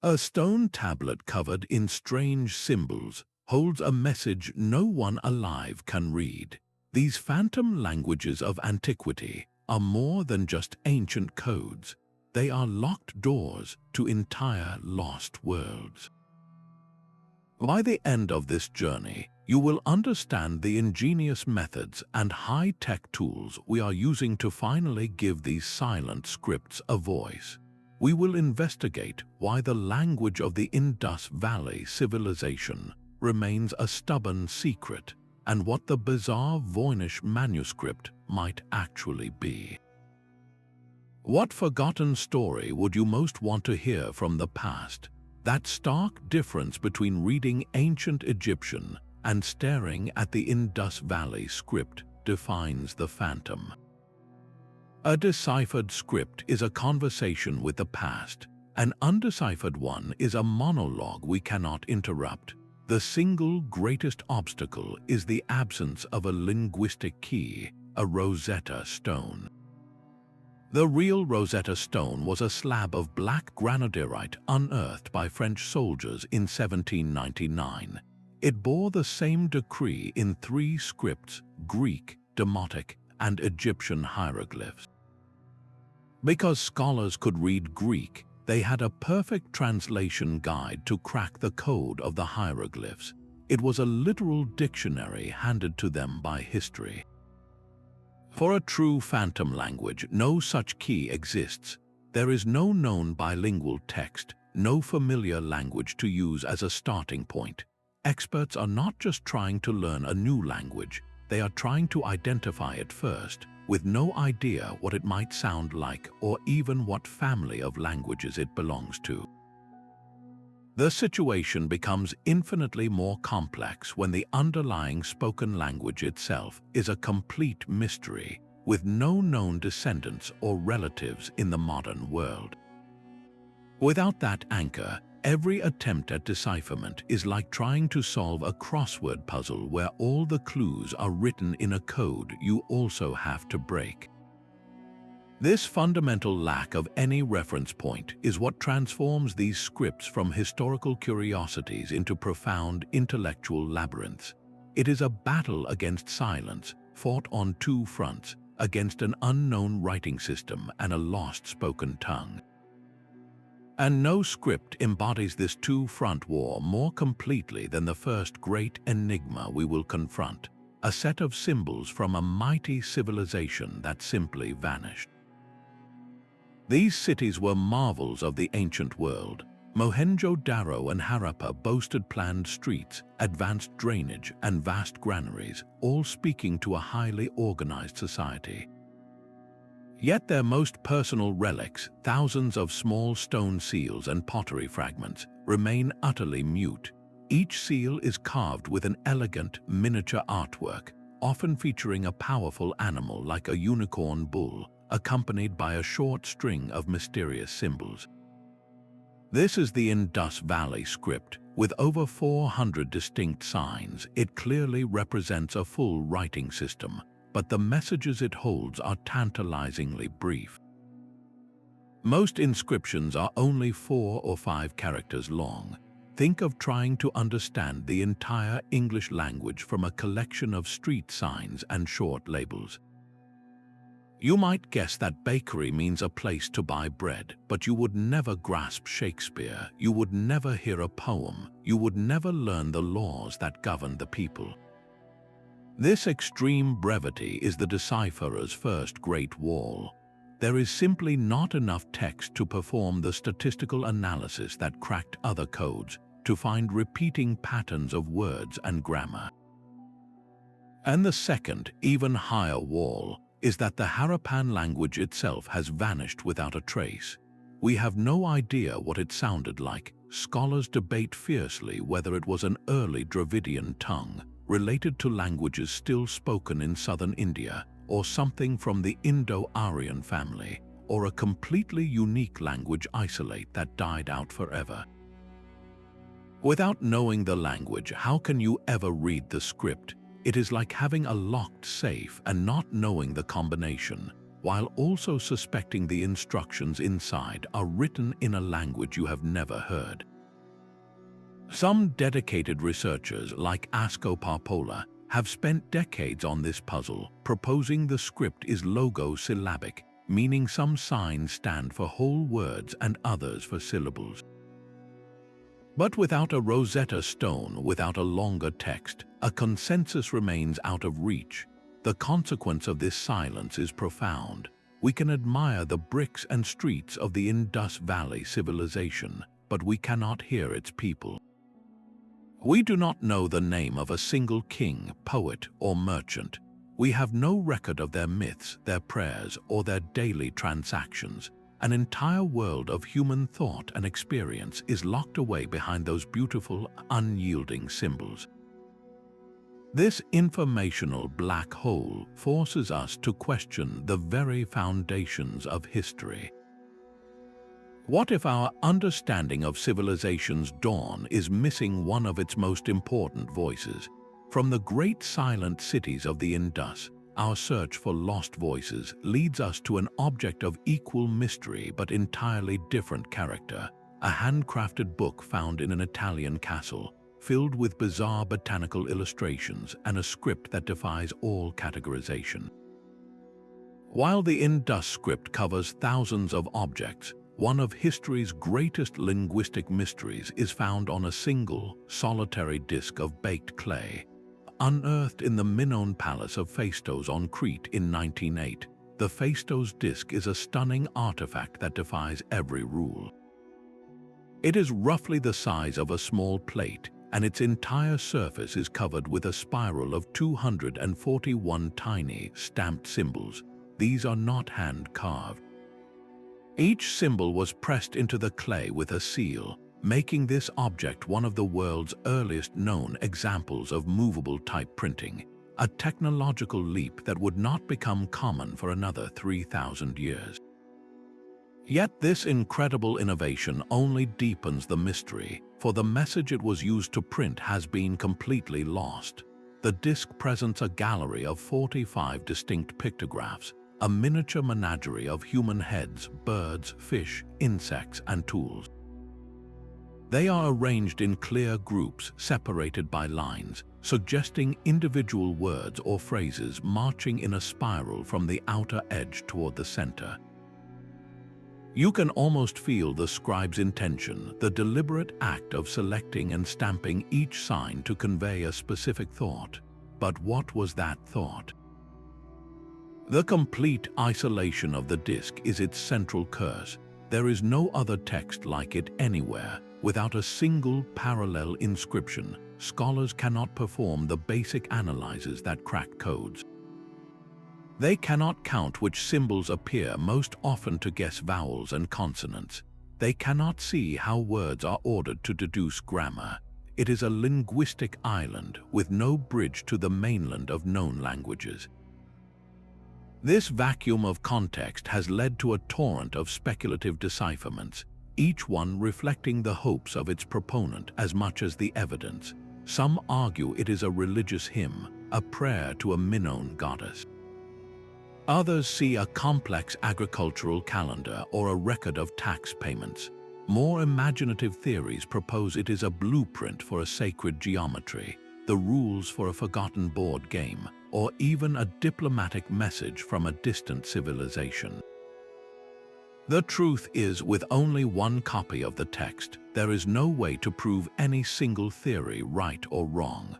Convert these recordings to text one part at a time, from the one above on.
A stone tablet covered in strange symbols holds a message no one alive can read. These phantom languages of antiquity are more than just ancient codes. They are locked doors to entire lost worlds. By the end of this journey, you will understand the ingenious methods and high-tech tools we are using to finally give these silent scripts a voice. We will investigate why the language of the Indus Valley civilization remains a stubborn secret and what the bizarre Voynich Manuscript might actually be. What forgotten story would you most want to hear from the past? That stark difference between reading ancient Egyptian and staring at the Indus Valley script defines the phantom. A deciphered script is a conversation with the past. An undeciphered one is a monologue we cannot interrupt. The single greatest obstacle is the absence of a linguistic key, a Rosetta Stone. The real Rosetta Stone was a slab of black granodiorite unearthed by French soldiers in 1799. It bore the same decree in 3 scripts: Greek, Demotic, and Egyptian hieroglyphs. Because scholars could read Greek, they had a perfect translation guide to crack the code of the hieroglyphs. It was a literal dictionary handed to them by history. For a true phantom language, no such key exists. There is no known bilingual text, no familiar language to use as a starting point. Experts are not just trying to learn a new language, they are trying to identify it first, with no idea what it might sound like or even what family of languages it belongs to. The situation becomes infinitely more complex when the underlying spoken language itself is a complete mystery, with no known descendants or relatives in the modern world. Without that anchor, every attempt at decipherment is like trying to solve a crossword puzzle where all the clues are written in a code you also have to break. This fundamental lack of any reference point is what transforms these scripts from historical curiosities into profound intellectual labyrinths. It is a battle against silence, fought on 2 fronts, against an unknown writing system and a lost spoken tongue. And no script embodies this 2-front war more completely than the first great enigma we will confront, a set of symbols from a mighty civilization that simply vanished. These cities were marvels of the ancient world. Mohenjo-Daro and Harappa boasted planned streets, advanced drainage, and vast granaries, all speaking to a highly organized society. Yet their most personal relics, thousands of small stone seals and pottery fragments, remain utterly mute. Each seal is carved with an elegant, miniature artwork, often featuring a powerful animal like a unicorn bull, accompanied by a short string of mysterious symbols. This is the Indus Valley script. With over 400 distinct signs, it clearly represents a full writing system, but the messages it holds are tantalizingly brief. Most inscriptions are only 4 or 5 characters long. Think of trying to understand the entire English language from a collection of street signs and short labels. You might guess that bakery means a place to buy bread, but you would never grasp Shakespeare, you would never hear a poem, you would never learn the laws that govern the people. This extreme brevity is the decipherer's first great wall. There is simply not enough text to perform the statistical analysis that cracked other codes, to find repeating patterns of words and grammar. And the second, even higher wall, is that the Harappan language itself has vanished without a trace. We have no idea what it sounded like. Scholars debate fiercely whether it was an early Dravidian tongue, related to languages still spoken in southern India, or something from the Indo-Aryan family, or a completely unique language isolate that died out forever. Without knowing the language, how can you ever read the script? It is like having a locked safe and not knowing the combination. while also suspecting the instructions inside are written in a language you have never heard. Some dedicated researchers like Asko Parpola have spent decades on this puzzle, proposing the script is logo-syllabic, meaning some signs stand for whole words and others for syllables. But without a Rosetta Stone, without a longer text, a consensus remains out of reach. The consequence of this silence is profound. We can admire the bricks and streets of the Indus Valley civilization, but we cannot hear its people. We do not know the name of a single king, poet, or merchant. We have no record of their myths, their prayers, or their daily transactions. An entire world of human thought and experience is locked away behind those beautiful, unyielding symbols. This informational black hole forces us to question the very foundations of history. What if our understanding of civilization's dawn is missing one of its most important voices? From the great silent cities of the Indus, our search for lost voices leads us to an object of equal mystery but entirely different character, a handcrafted book found in an Italian castle, filled with bizarre botanical illustrations and a script that defies all categorization. While the Indus script covers thousands of objects, one of history's greatest linguistic mysteries is found on a single, solitary disc of baked clay. Unearthed in the Minoan palace of Phaistos on Crete in 1908, the Phaistos Disc is a stunning artifact that defies every rule. It is roughly the size of a small plate, and its entire surface is covered with a spiral of 241 tiny, stamped symbols. These are not hand-carved. Each symbol was pressed into the clay with a seal, making this object one of the world's earliest known examples of movable type printing, a technological leap that would not become common for another 3,000 years. Yet this incredible innovation only deepens the mystery, for the message it was used to print has been completely lost. The disc presents a gallery of 45 distinct pictographs, a miniature menagerie of human heads, birds, fish, insects, and tools. They are arranged in clear groups separated by lines, suggesting individual words or phrases marching in a spiral from the outer edge toward the center. You can almost feel the scribe's intention, the deliberate act of selecting and stamping each sign to convey a specific thought. But what was that thought? The complete isolation of the disc is its central curse. There is no other text like it anywhere. Without a single parallel inscription, scholars cannot perform the basic analyses that crack codes. They cannot count which symbols appear most often to guess vowels and consonants. They cannot see how words are ordered to deduce grammar. It is a linguistic island with no bridge to the mainland of known languages. This vacuum of context has led to a torrent of speculative decipherments, each one reflecting the hopes of its proponent as much as the evidence. Some argue it is a religious hymn, a prayer to a Minoan goddess. Others see a complex agricultural calendar or a record of tax payments. More imaginative theories propose it is a blueprint for a sacred geometry, the rules for a forgotten board game, or even a diplomatic message from a distant civilization. The truth is, with only one copy of the text, there is no way to prove any single theory right or wrong.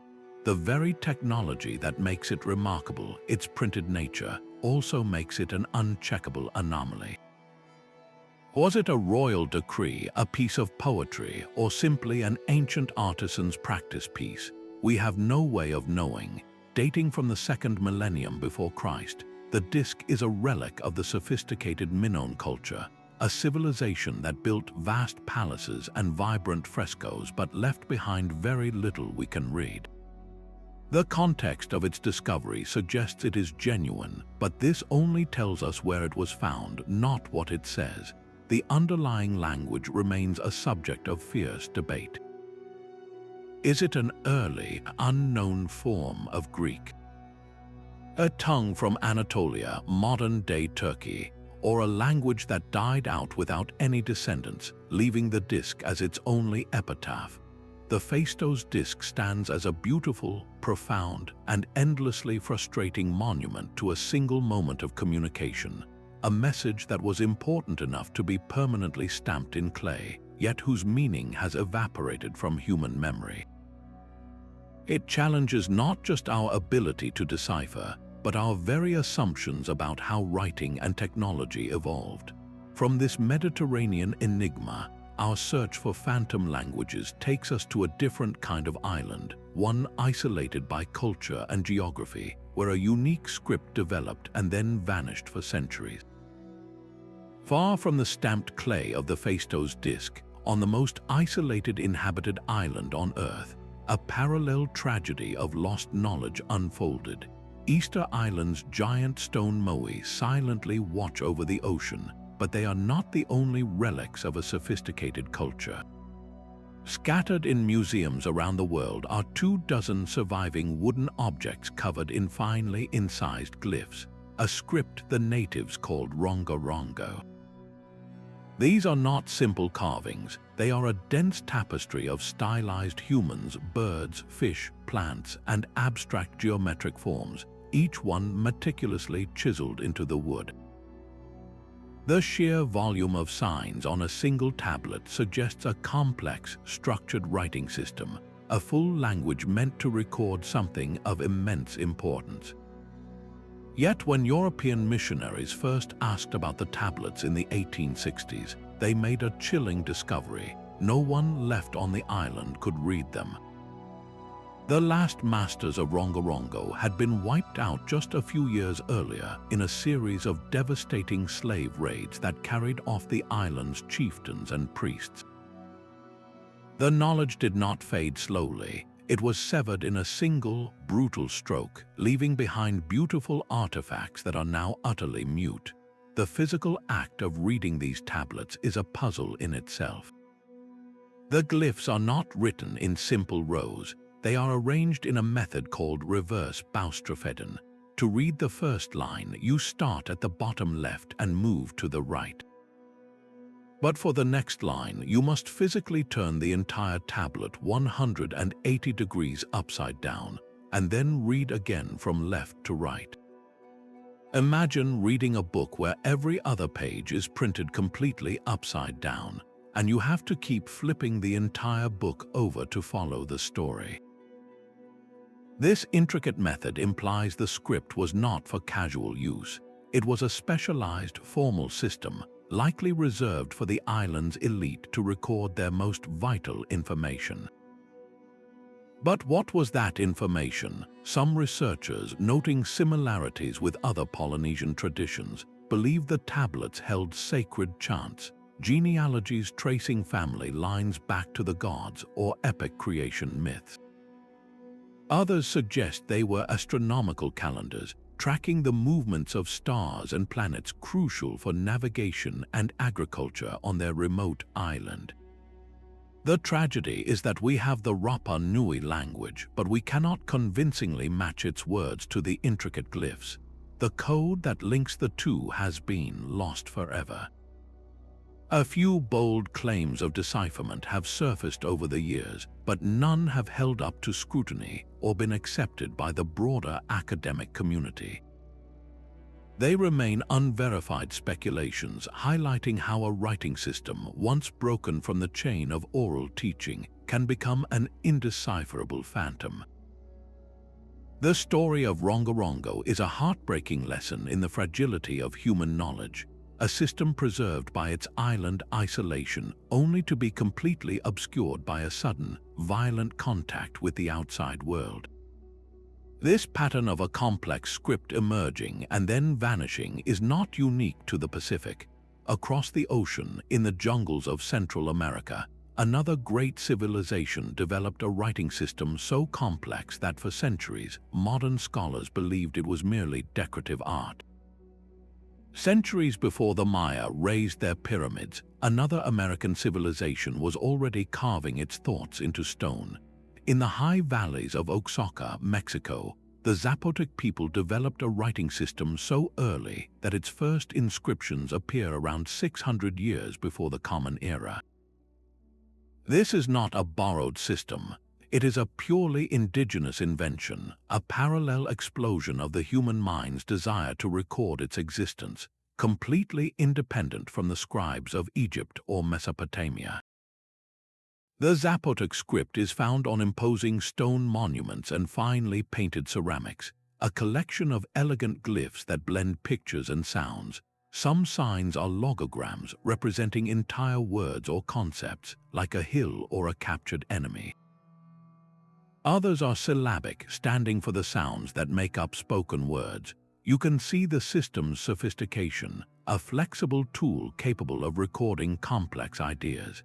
The very technology that makes it remarkable, its printed nature, also makes it an uncheckable anomaly. Was it a royal decree, a piece of poetry, or simply an ancient artisan's practice piece? We have no way of knowing. Dating from the 2nd millennium before Christ, the disc is a relic of the sophisticated Minoan culture, a civilization that built vast palaces and vibrant frescoes but left behind very little we can read. The context of its discovery suggests it is genuine, but this only tells us where it was found, not what it says. The underlying language remains a subject of fierce debate. Is it an early, unknown form of Greek? A tongue from Anatolia, modern-day Turkey, or a language that died out without any descendants, leaving the disc as its only epitaph. The Phaistos Disc stands as a beautiful, profound, and endlessly frustrating monument to a single moment of communication, a message that was important enough to be permanently stamped in clay, yet whose meaning has evaporated from human memory. It challenges not just our ability to decipher, but our very assumptions about how writing and technology evolved. From this Mediterranean enigma, our search for phantom languages takes us to a different kind of island, one isolated by culture and geography, where a unique script developed and then vanished for centuries. Far from the stamped clay of the Phaistos Disc, on the most isolated inhabited island on Earth, a parallel tragedy of lost knowledge unfolded. Easter Island's giant stone moai silently watch over the ocean, but they are not the only relics of a sophisticated culture. Scattered in museums around the world are 24 surviving wooden objects covered in finely incised glyphs, a script the natives called Rongorongo. These are not simple carvings, they are a dense tapestry of stylized humans, birds, fish, plants, and abstract geometric forms, each one meticulously chiseled into the wood. The sheer volume of signs on a single tablet suggests a complex, structured writing system, a full language meant to record something of immense importance. Yet when European missionaries first asked about the tablets in the 1860s, they made a chilling discovery: no one left on the island could read them. The last masters of Rongorongo had been wiped out just a few years earlier in a series of devastating slave raids that carried off the island's chieftains and priests. The knowledge did not fade slowly. It was severed in a single, brutal stroke, leaving behind beautiful artifacts that are now utterly mute. The physical act of reading these tablets is a puzzle in itself. The glyphs are not written in simple rows. They are arranged in a method called reverse Boustrophedon. To read the first line, you start at the bottom left and move to the right. But for the next line, you must physically turn the entire tablet 180 degrees upside down, and then read again from left to right. Imagine reading a book where every other page is printed completely upside down, and you have to keep flipping the entire book over to follow the story. This intricate method implies the script was not for casual use. It was a specialized, formal system, likely reserved for the island's elite to record their most vital information. But what was that information? Some researchers, noting similarities with other Polynesian traditions, believe the tablets held sacred chants, genealogies tracing family lines back to the gods or epic creation myths. Others suggest they were astronomical calendars, tracking the movements of stars and planets crucial for navigation and agriculture on their remote island. The tragedy is that we have the Rapa Nui language, but we cannot convincingly match its words to the intricate glyphs. The code that links the two has been lost forever. A few bold claims of decipherment have surfaced over the years, but none have held up to scrutiny or been accepted by the broader academic community. They remain unverified speculations, highlighting how a writing system, once broken from the chain of oral teaching, can become an indecipherable phantom. The story of Rongorongo is a heartbreaking lesson in the fragility of human knowledge, a system preserved by its island isolation only to be completely obscured by a sudden, violent contact with the outside world. This pattern of a complex script emerging and then vanishing is not unique to the Pacific. Across the ocean, in the jungles of Central America, another great civilization developed a writing system so complex that for centuries, modern scholars believed it was merely decorative art. Centuries before the Maya raised their pyramids, another American civilization was already carving its thoughts into stone. In the high valleys of Oaxaca, Mexico, the Zapotec people developed a writing system so early that its first inscriptions appear around 600 years before the Common Era. This is not a borrowed system. It is a purely indigenous invention, a parallel explosion of the human mind's desire to record its existence, completely independent from the scribes of Egypt or Mesopotamia. The Zapotec script is found on imposing stone monuments and finely painted ceramics, a collection of elegant glyphs that blend pictures and sounds. Some signs are logograms representing entire words or concepts, like a hill or a captured enemy. Others are syllabic, standing for the sounds that make up spoken words. You can see the system's sophistication, a flexible tool capable of recording complex ideas.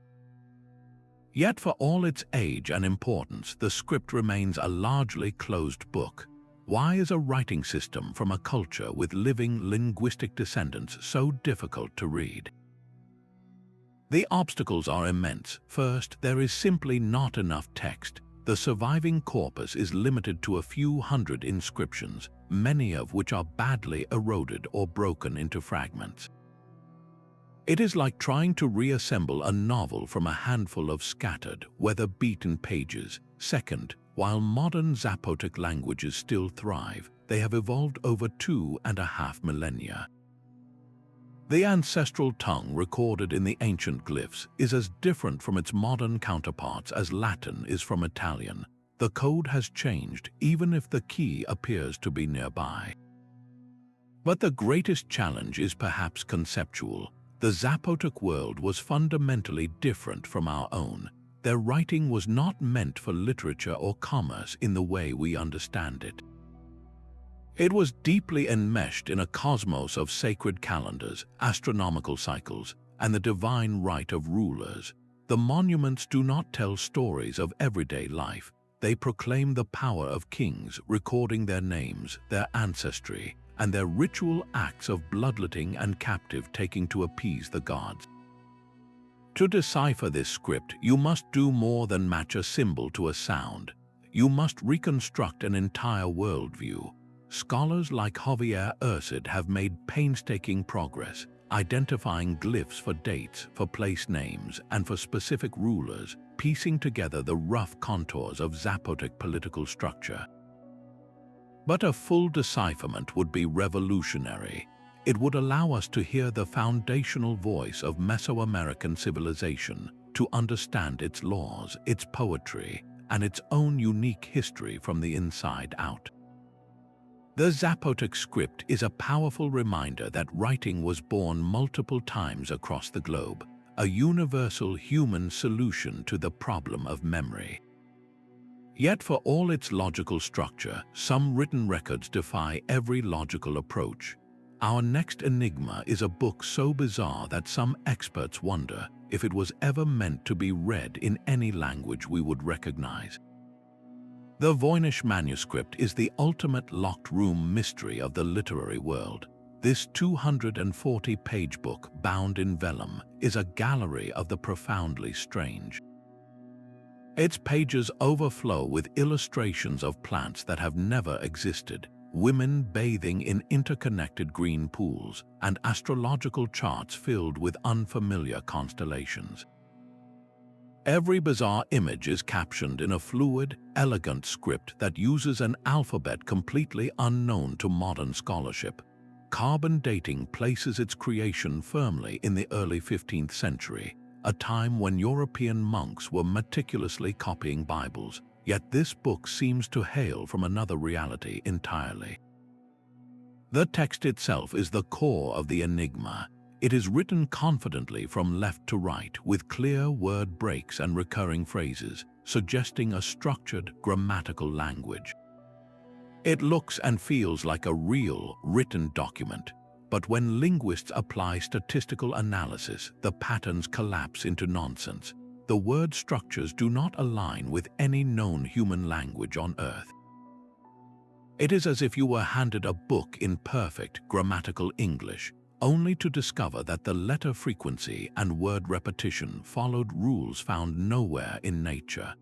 Yet for all its age and importance, the script remains a largely closed book. Why is a writing system from a culture with living linguistic descendants so difficult to read? The obstacles are immense. First, there is simply not enough text. The surviving corpus is limited to a few hundred inscriptions, many of which are badly eroded or broken into fragments. It is like trying to reassemble a novel from a handful of scattered, weather-beaten pages. Second, while modern Zapotec languages still thrive, they have evolved over 2.5 millennia. The ancestral tongue recorded in the ancient glyphs is as different from its modern counterparts as Latin is from Italian. The code has changed, even if the key appears to be nearby. But the greatest challenge is perhaps conceptual. The Zapotec world was fundamentally different from our own. Their writing was not meant for literature or commerce in the way we understand it. It was deeply enmeshed in a cosmos of sacred calendars, astronomical cycles, and the divine right of rulers. The monuments do not tell stories of everyday life. They proclaim the power of kings, recording their names, their ancestry, and their ritual acts of bloodletting and captive taking to appease the gods. To decipher this script, you must do more than match a symbol to a sound. You must reconstruct an entire worldview. Scholars like Javier Urcid have made painstaking progress, identifying glyphs for dates, for place names, and for specific rulers, piecing together the rough contours of Zapotec political structure. But a full decipherment would be revolutionary. It would allow us to hear the foundational voice of Mesoamerican civilization, to understand its laws, its poetry, and its own unique history from the inside out. The Zapotec script is a powerful reminder that writing was born multiple times across the globe, a universal human solution to the problem of memory. Yet for all its logical structure, some written records defy every logical approach. Our next enigma is a book so bizarre that some experts wonder if it was ever meant to be read in any language we would recognize. The Voynich Manuscript is the ultimate locked-room mystery of the literary world. This 240-page book, bound in vellum, is a gallery of the profoundly strange. Its pages overflow with illustrations of plants that have never existed, women bathing in interconnected green pools, and astrological charts filled with unfamiliar constellations. Every bizarre image is captioned in a fluid, elegant script that uses an alphabet completely unknown to modern scholarship. Carbon dating places its creation firmly in the early 15th century, a time when European monks were meticulously copying Bibles, yet this book seems to hail from another reality entirely. The text itself is the core of the enigma. It is written confidently from left to right, with clear word breaks and recurring phrases, suggesting a structured, grammatical language. It looks and feels like a real, written document, but when linguists apply statistical analysis, the patterns collapse into nonsense. The word structures do not align with any known human language on Earth. It is as if you were handed a book in perfect grammatical English, only to discover that the letter frequency and word repetition followed rules found nowhere in nature.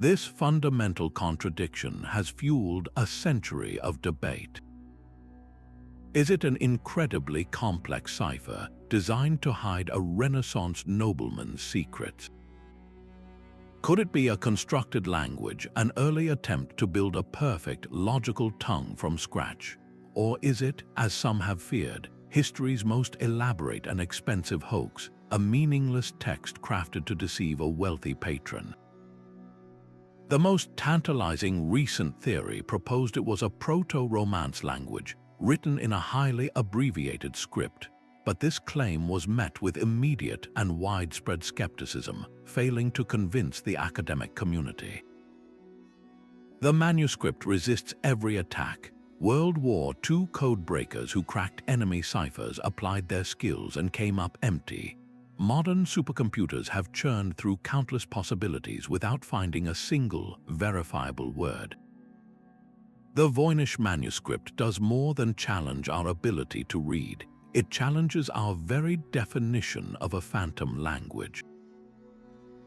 This fundamental contradiction has fueled a century of debate. Is it an incredibly complex cipher designed to hide a Renaissance nobleman's secrets? Could it be a constructed language, an early attempt to build a perfect, logical tongue from scratch? Or is it, as some have feared, history's most elaborate and expensive hoax, a meaningless text crafted to deceive a wealthy patron? The most tantalizing recent theory proposed it was a Proto-Romance language written in a highly abbreviated script, but this claim was met with immediate and widespread skepticism, failing to convince the academic community. The manuscript resists every attack. World War II code breakers who cracked enemy ciphers applied their skills and came up empty. Modern supercomputers have churned through countless possibilities without finding a single, verifiable word. The Voynich Manuscript does more than challenge our ability to read. It challenges our very definition of a phantom language.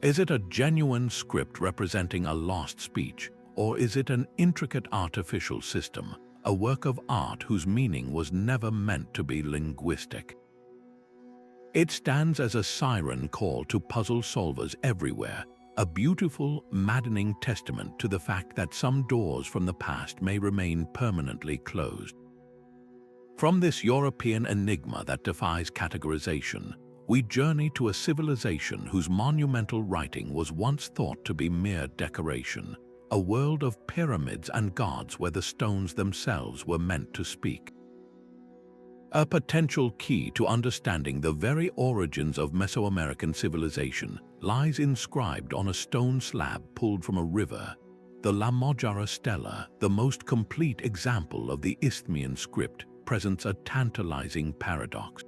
Is it a genuine script representing a lost speech, or is it an intricate artificial system, a work of art whose meaning was never meant to be linguistic? It stands as a siren call to puzzle solvers everywhere, a beautiful, maddening testament to the fact that some doors from the past may remain permanently closed. From this European enigma that defies categorization, we journey to a civilization whose monumental writing was once thought to be mere decoration, a world of pyramids and gods where the stones themselves were meant to speak. A potential key to understanding the very origins of Mesoamerican civilization lies inscribed on a stone slab pulled from a river, the La Mojara Stela, the most complete example of the Isthmian script, presents a tantalizing paradox.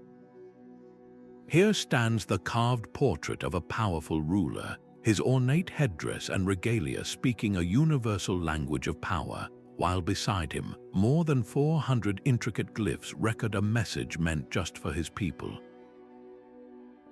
Here stands the carved portrait of a powerful ruler, his ornate headdress and regalia speaking a universal language of power, while beside him, more than 400 intricate glyphs record a message meant just for his people.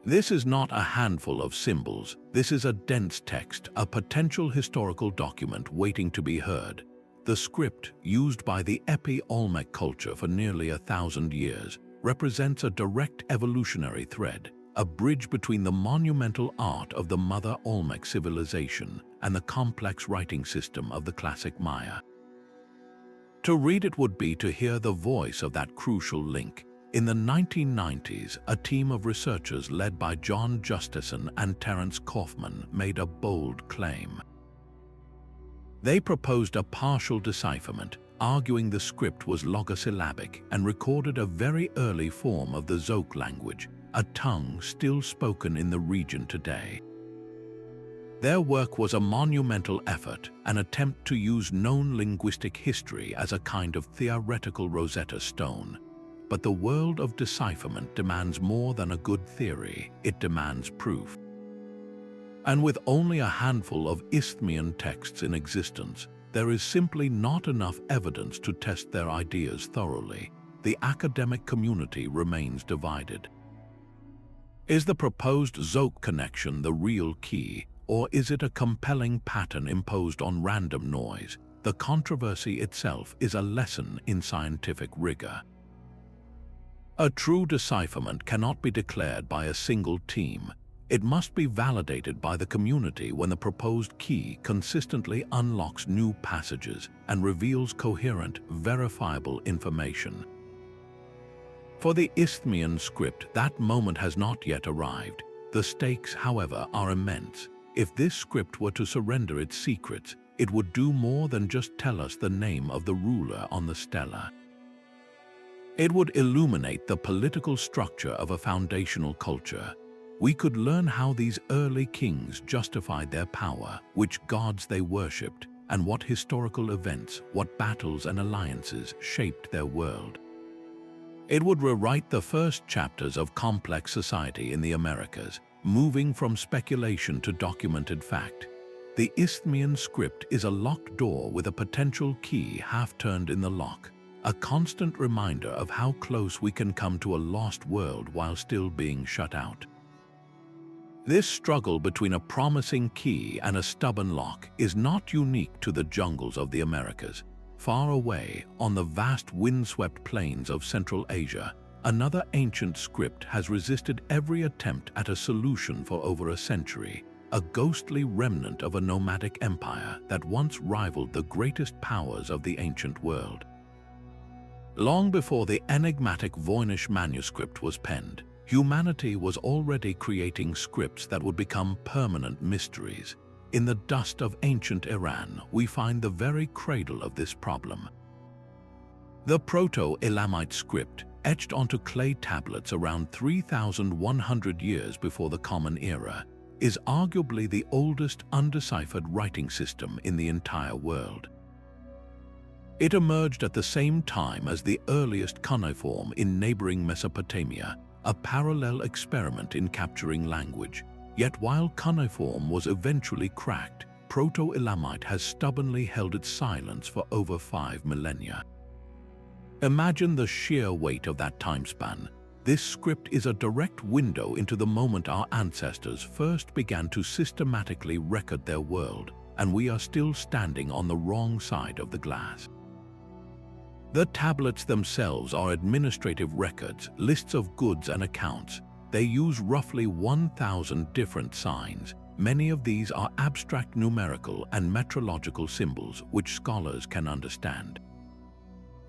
This is not a handful of symbols, this is a dense text, a potential historical document waiting to be heard. The script, used by the Epi-Olmec culture for nearly 1,000 years, represents a direct evolutionary thread, a bridge between the monumental art of the Mother Olmec civilization and the complex writing system of the classic Maya. To read it would be to hear the voice of that crucial link. In the 1990s, a team of researchers led by John Justison and Terence Kaufman made a bold claim. They proposed a partial decipherment, arguing the script was logosyllabic and recorded a very early form of the Zoque language, a tongue still spoken in the region today. Their work was a monumental effort, an attempt to use known linguistic history as a kind of theoretical Rosetta Stone. But the world of decipherment demands more than a good theory, it demands proof. And with only a handful of Isthmian texts in existence, there is simply not enough evidence to test their ideas thoroughly. The academic community remains divided. Is the proposed Zoque connection the real key, or is it a compelling pattern imposed on random noise? The controversy itself is a lesson in scientific rigor. A true decipherment cannot be declared by a single team. It must be validated by the community when the proposed key consistently unlocks new passages and reveals coherent, verifiable information. For the Isthmian script, that moment has not yet arrived. The stakes, however, are immense. If this script were to surrender its secrets, it would do more than just tell us the name of the ruler on the stela. It would illuminate the political structure of a foundational culture. We could learn how these early kings justified their power, which gods they worshipped, and what historical events, what battles and alliances shaped their world. It would rewrite the first chapters of complex society in the Americas, moving from speculation to documented fact. The Isthmian script is a locked door with a potential key half turned in the lock, a constant reminder of how close we can come to a lost world while still being shut out. This struggle between a promising key and a stubborn lock is not unique to the jungles of the Americas. Far away, on the vast windswept plains of Central Asia, another ancient script has resisted every attempt at a solution for over a century, a ghostly remnant of a nomadic empire that once rivaled the greatest powers of the ancient world. Long before the enigmatic Voynich Manuscript was penned, humanity was already creating scripts that would become permanent mysteries. In the dust of ancient Iran, we find the very cradle of this problem. The Proto-Elamite Script, etched onto clay tablets around 3,100 years before the Common Era, is arguably the oldest undeciphered writing system in the entire world. It emerged at the same time as the earliest cuneiform in neighboring Mesopotamia, a parallel experiment in capturing language. Yet while cuneiform was eventually cracked, Proto-Elamite has stubbornly held its silence for over 5 millennia. Imagine the sheer weight of that time span. This script is a direct window into the moment our ancestors first began to systematically record their world, and we are still standing on the wrong side of the glass. The tablets themselves are administrative records, lists of goods and accounts. They use roughly 1,000 different signs. Many of these are abstract numerical and metrological symbols which scholars can understand.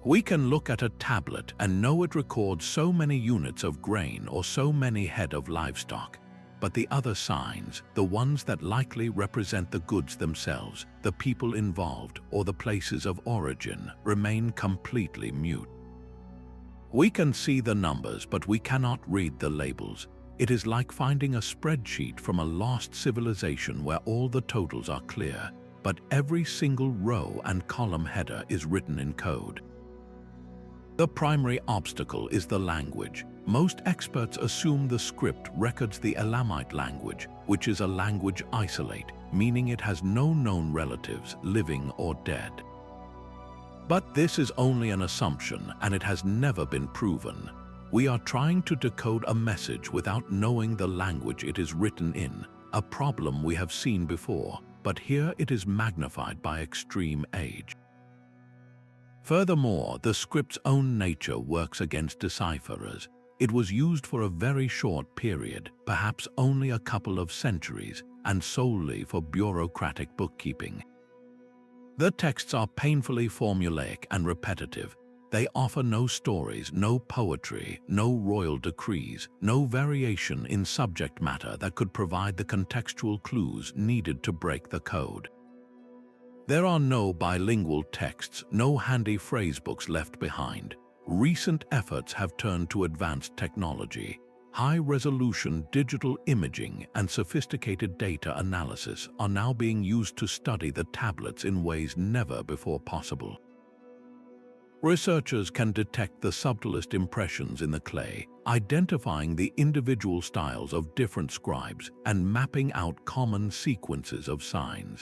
We can look at a tablet and know it records so many units of grain or so many head of livestock. But the other signs, the ones that likely represent the goods themselves, the people involved, or the places of origin, remain completely mute. We can see the numbers, but we cannot read the labels. It is like finding a spreadsheet from a lost civilization where all the totals are clear, but every single row and column header is written in code. The primary obstacle is the language. Most experts assume the script records the Elamite language, which is a language isolate, meaning it has no known relatives, living or dead. But this is only an assumption, and it has never been proven. We are trying to decode a message without knowing the language it is written in, a problem we have seen before, but here it is magnified by extreme age. Furthermore, the script's own nature works against decipherers. It was used for a very short period, perhaps only a couple of centuries, and solely for bureaucratic bookkeeping. The texts are painfully formulaic and repetitive. They offer no stories, no poetry, no royal decrees, no variation in subject matter that could provide the contextual clues needed to break the code. There are no bilingual texts, no handy phrasebooks left behind. Recent efforts have turned to advanced technology. High-resolution digital imaging and sophisticated data analysis are now being used to study the tablets in ways never before possible. Researchers can detect the subtlest impressions in the clay, identifying the individual styles of different scribes and mapping out common sequences of signs.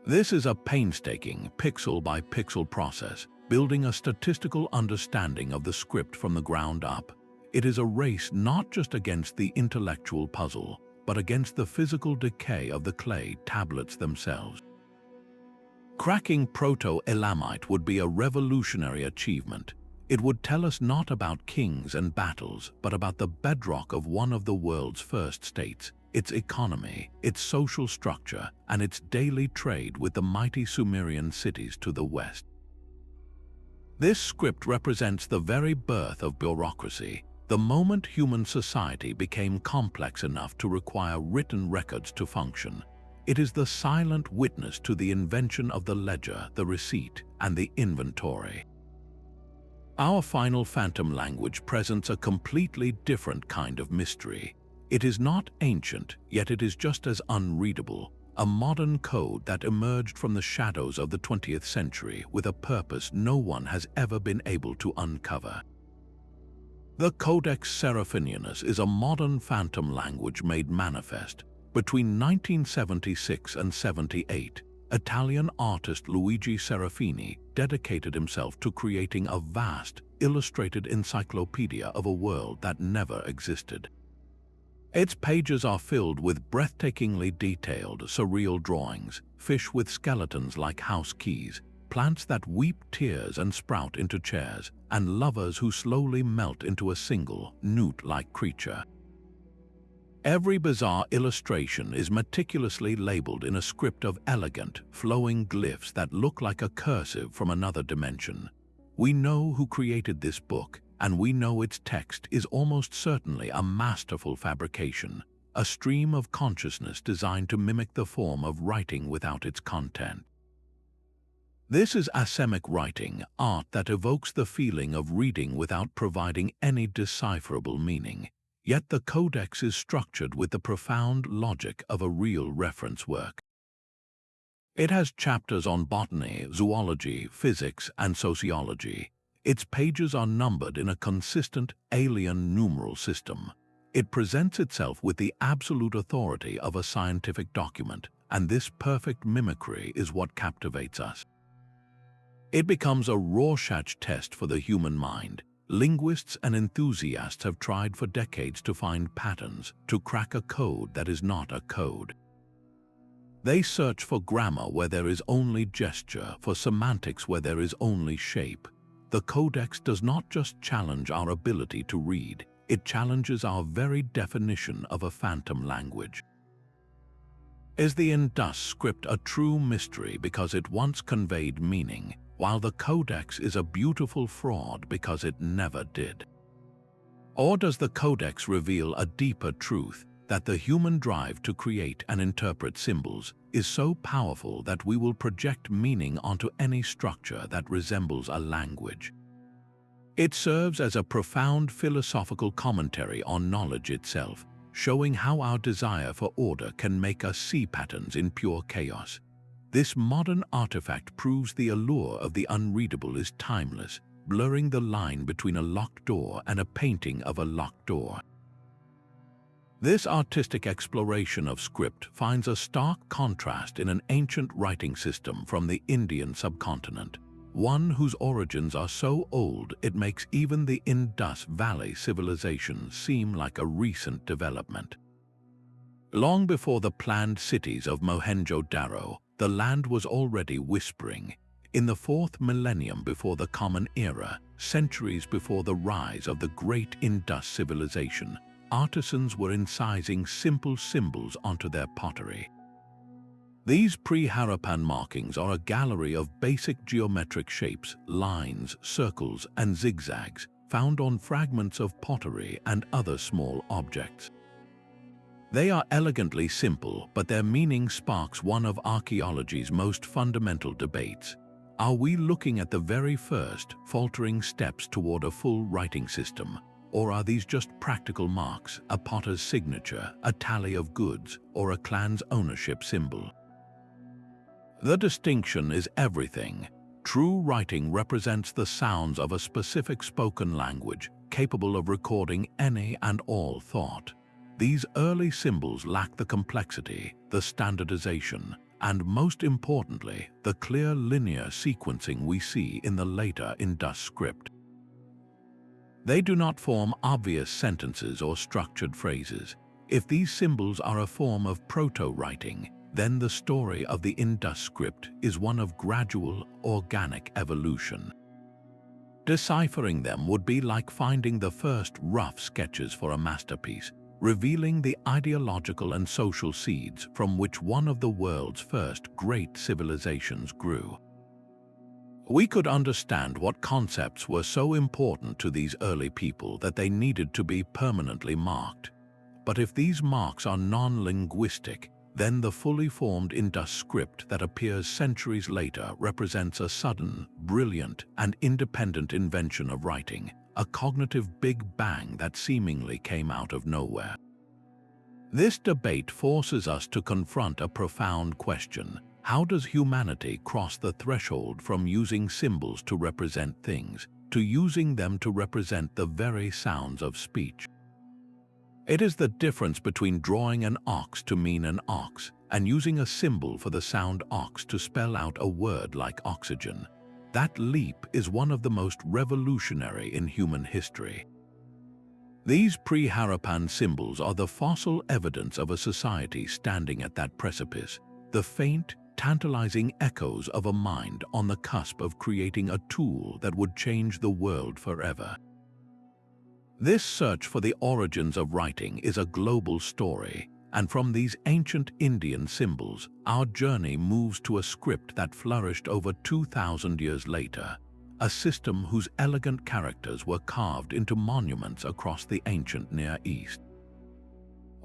This is a painstaking pixel-by-pixel process, building a statistical understanding of the script from the ground up. It is a race not just against the intellectual puzzle, but against the physical decay of the clay tablets themselves. Cracking Proto-Elamite would be a revolutionary achievement. It would tell us not about kings and battles, but about the bedrock of one of the world's first states, its economy, its social structure, and its daily trade with the mighty Sumerian cities to the west. This script represents the very birth of bureaucracy, the moment human society became complex enough to require written records to function. It is the silent witness to the invention of the ledger, the receipt, and the inventory. Our final phantom language presents a completely different kind of mystery. It is not ancient, yet it is just as unreadable, a modern code that emerged from the shadows of the 20th century with a purpose no one has ever been able to uncover. The Codex Seraphinianus is a modern phantom language made manifest. Between 1976 and 78, Italian artist Luigi Serafini dedicated himself to creating a vast, illustrated encyclopedia of a world that never existed. Its pages are filled with breathtakingly detailed, surreal drawings, fish with skeletons like house keys, plants that weep tears and sprout into chairs, and lovers who slowly melt into a single, newt-like creature. Every bizarre illustration is meticulously labeled in a script of elegant, flowing glyphs that look like a cursive from another dimension. We know who created this book, and we know its text is almost certainly a masterful fabrication, a stream of consciousness designed to mimic the form of writing without its content. This is Asemic writing, art that evokes the feeling of reading without providing any decipherable meaning. Yet the codex is structured with the profound logic of a real reference work. It has chapters on botany, zoology, physics, and sociology. Its pages are numbered in a consistent, alien numeral system. It presents itself with the absolute authority of a scientific document, and this perfect mimicry is what captivates us. It becomes a Rorschach test for the human mind. Linguists and enthusiasts have tried for decades to find patterns, to crack a code that is not a code. They search for grammar where there is only gesture, for semantics where there is only shape. The Codex does not just challenge our ability to read, it challenges our very definition of a phantom language. Is the Indus script a true mystery because it once conveyed meaning, while the Codex is a beautiful fraud because it never did? Or does the Codex reveal a deeper truth, that the human drive to create and interpret symbols is so powerful that we will project meaning onto any structure that resembles a language? It serves as a profound philosophical commentary on knowledge itself, showing how our desire for order can make us see patterns in pure chaos. This modern artifact proves the allure of the unreadable is timeless, blurring the line between a locked door and a painting of a locked door. This artistic exploration of script finds a stark contrast in an ancient writing system from the Indian subcontinent, one whose origins are so old it makes even the Indus Valley civilization seem like a recent development. Long before the planned cities of Mohenjo-Daro, the land was already whispering. In the 4th millennium before the Common Era, centuries before the rise of the great Indus civilization, artisans were incising simple symbols onto their pottery. These pre-Harappan markings are a gallery of basic geometric shapes, lines, circles, and zigzags, found on fragments of pottery and other small objects. They are elegantly simple, but their meaning sparks one of archaeology's most fundamental debates. Are we looking at the very first, faltering steps toward a full writing system? Or are these just practical marks, a potter's signature, a tally of goods, or a clan's ownership symbol? The distinction is everything. True writing represents the sounds of a specific spoken language, capable of recording any and all thought. These early symbols lack the complexity, the standardization, and most importantly, the clear linear sequencing we see in the later Indus script. They do not form obvious sentences or structured phrases. If these symbols are a form of proto-writing, then the story of the Indus script is one of gradual, organic evolution. Deciphering them would be like finding the first rough sketches for a masterpiece, revealing the ideological and social seeds from which one of the world's first great civilizations grew. We could understand what concepts were so important to these early people that they needed to be permanently marked. But if these marks are non-linguistic, then the fully formed Indus script that appears centuries later represents a sudden, brilliant, and independent invention of writing, a cognitive big bang that seemingly came out of nowhere. This debate forces us to confront a profound question. How does humanity cross the threshold from using symbols to represent things, to using them to represent the very sounds of speech? It is the difference between drawing an ox to mean an ox and using a symbol for the sound ox to spell out a word like oxygen. That leap is one of the most revolutionary in human history. These pre-Harappan symbols are the fossil evidence of a society standing at that precipice, the faint, tantalizing echoes of a mind on the cusp of creating a tool that would change the world forever. This search for the origins of writing is a global story, and from these ancient Indian symbols, our journey moves to a script that flourished over 2,000 years later, a system whose elegant characters were carved into monuments across the ancient Near East.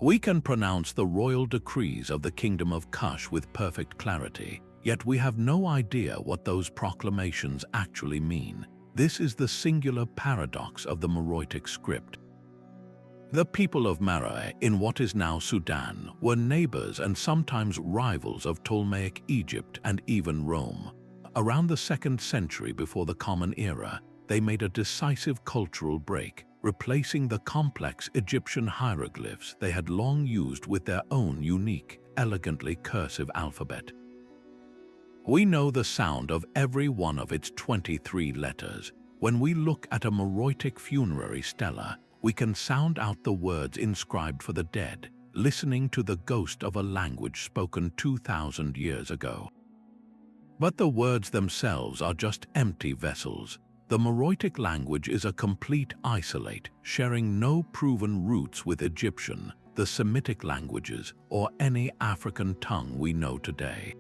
We can pronounce the royal decrees of the Kingdom of Kush with perfect clarity, yet we have no idea what those proclamations actually mean. This is the singular paradox of the Meroitic script. The people of Meroe, in what is now Sudan, were neighbors and sometimes rivals of Ptolemaic Egypt and even Rome. Around the 2nd century before the Common Era, they made a decisive cultural break, replacing the complex Egyptian hieroglyphs they had long used with their own unique, elegantly cursive alphabet. We know the sound of every one of its 23 letters. When we look at a Meroitic funerary stela, we can sound out the words inscribed for the dead, listening to the ghost of a language spoken 2,000 years ago. But the words themselves are just empty vessels. The Meroitic language is a complete isolate, sharing no proven roots with Egyptian, the Semitic languages, or any African tongue we know today.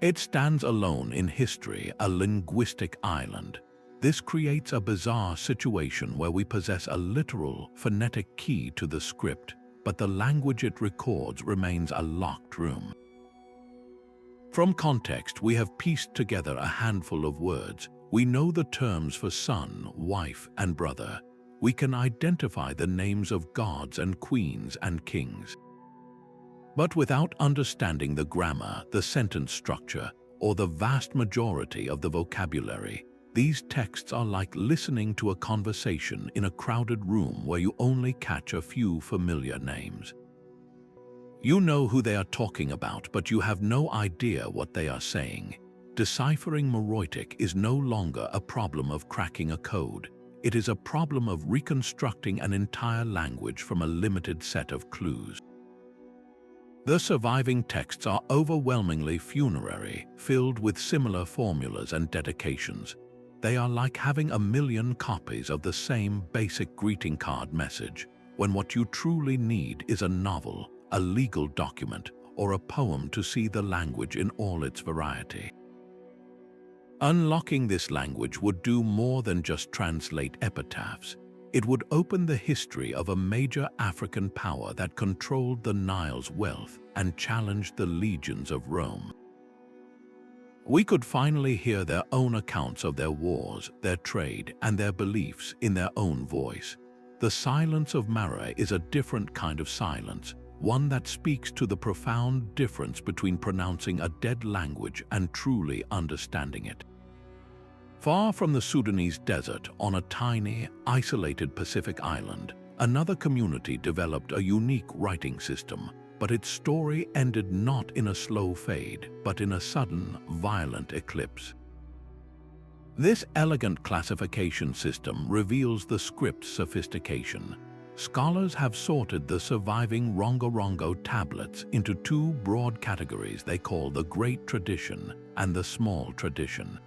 It stands alone in history, a linguistic island. This creates a bizarre situation where we possess a literal, phonetic key to the script, but the language it records remains a locked room. From context, we have pieced together a handful of words. We know the terms for son, wife, and brother. We can identify the names of gods and queens and kings. But without understanding the grammar, the sentence structure, or the vast majority of the vocabulary, these texts are like listening to a conversation in a crowded room where you only catch a few familiar names. You know who they are talking about, but you have no idea what they are saying. Deciphering Meroitic is no longer a problem of cracking a code. It is a problem of reconstructing an entire language from a limited set of clues. The surviving texts are overwhelmingly funerary, filled with similar formulas and dedications. They are like having a million copies of the same basic greeting card message, when what you truly need is a novel, a legal document, or a poem to see the language in all its variety. Unlocking this language would do more than just translate epitaphs. It would open the history of a major African power that controlled the Nile's wealth and challenged the legions of Rome. We could finally hear their own accounts of their wars, their trade, and their beliefs in their own voice. The silence of Meroe is a different kind of silence, one that speaks to the profound difference between pronouncing a dead language and truly understanding it. Far from the Sudanese desert, on a tiny, isolated Pacific island, another community developed a unique writing system, but its story ended not in a slow fade, but in a sudden, violent eclipse. This elegant classification system reveals the script's sophistication. Scholars have sorted the surviving Rongorongo tablets into two broad categories they call the Great Tradition and the Small Tradition.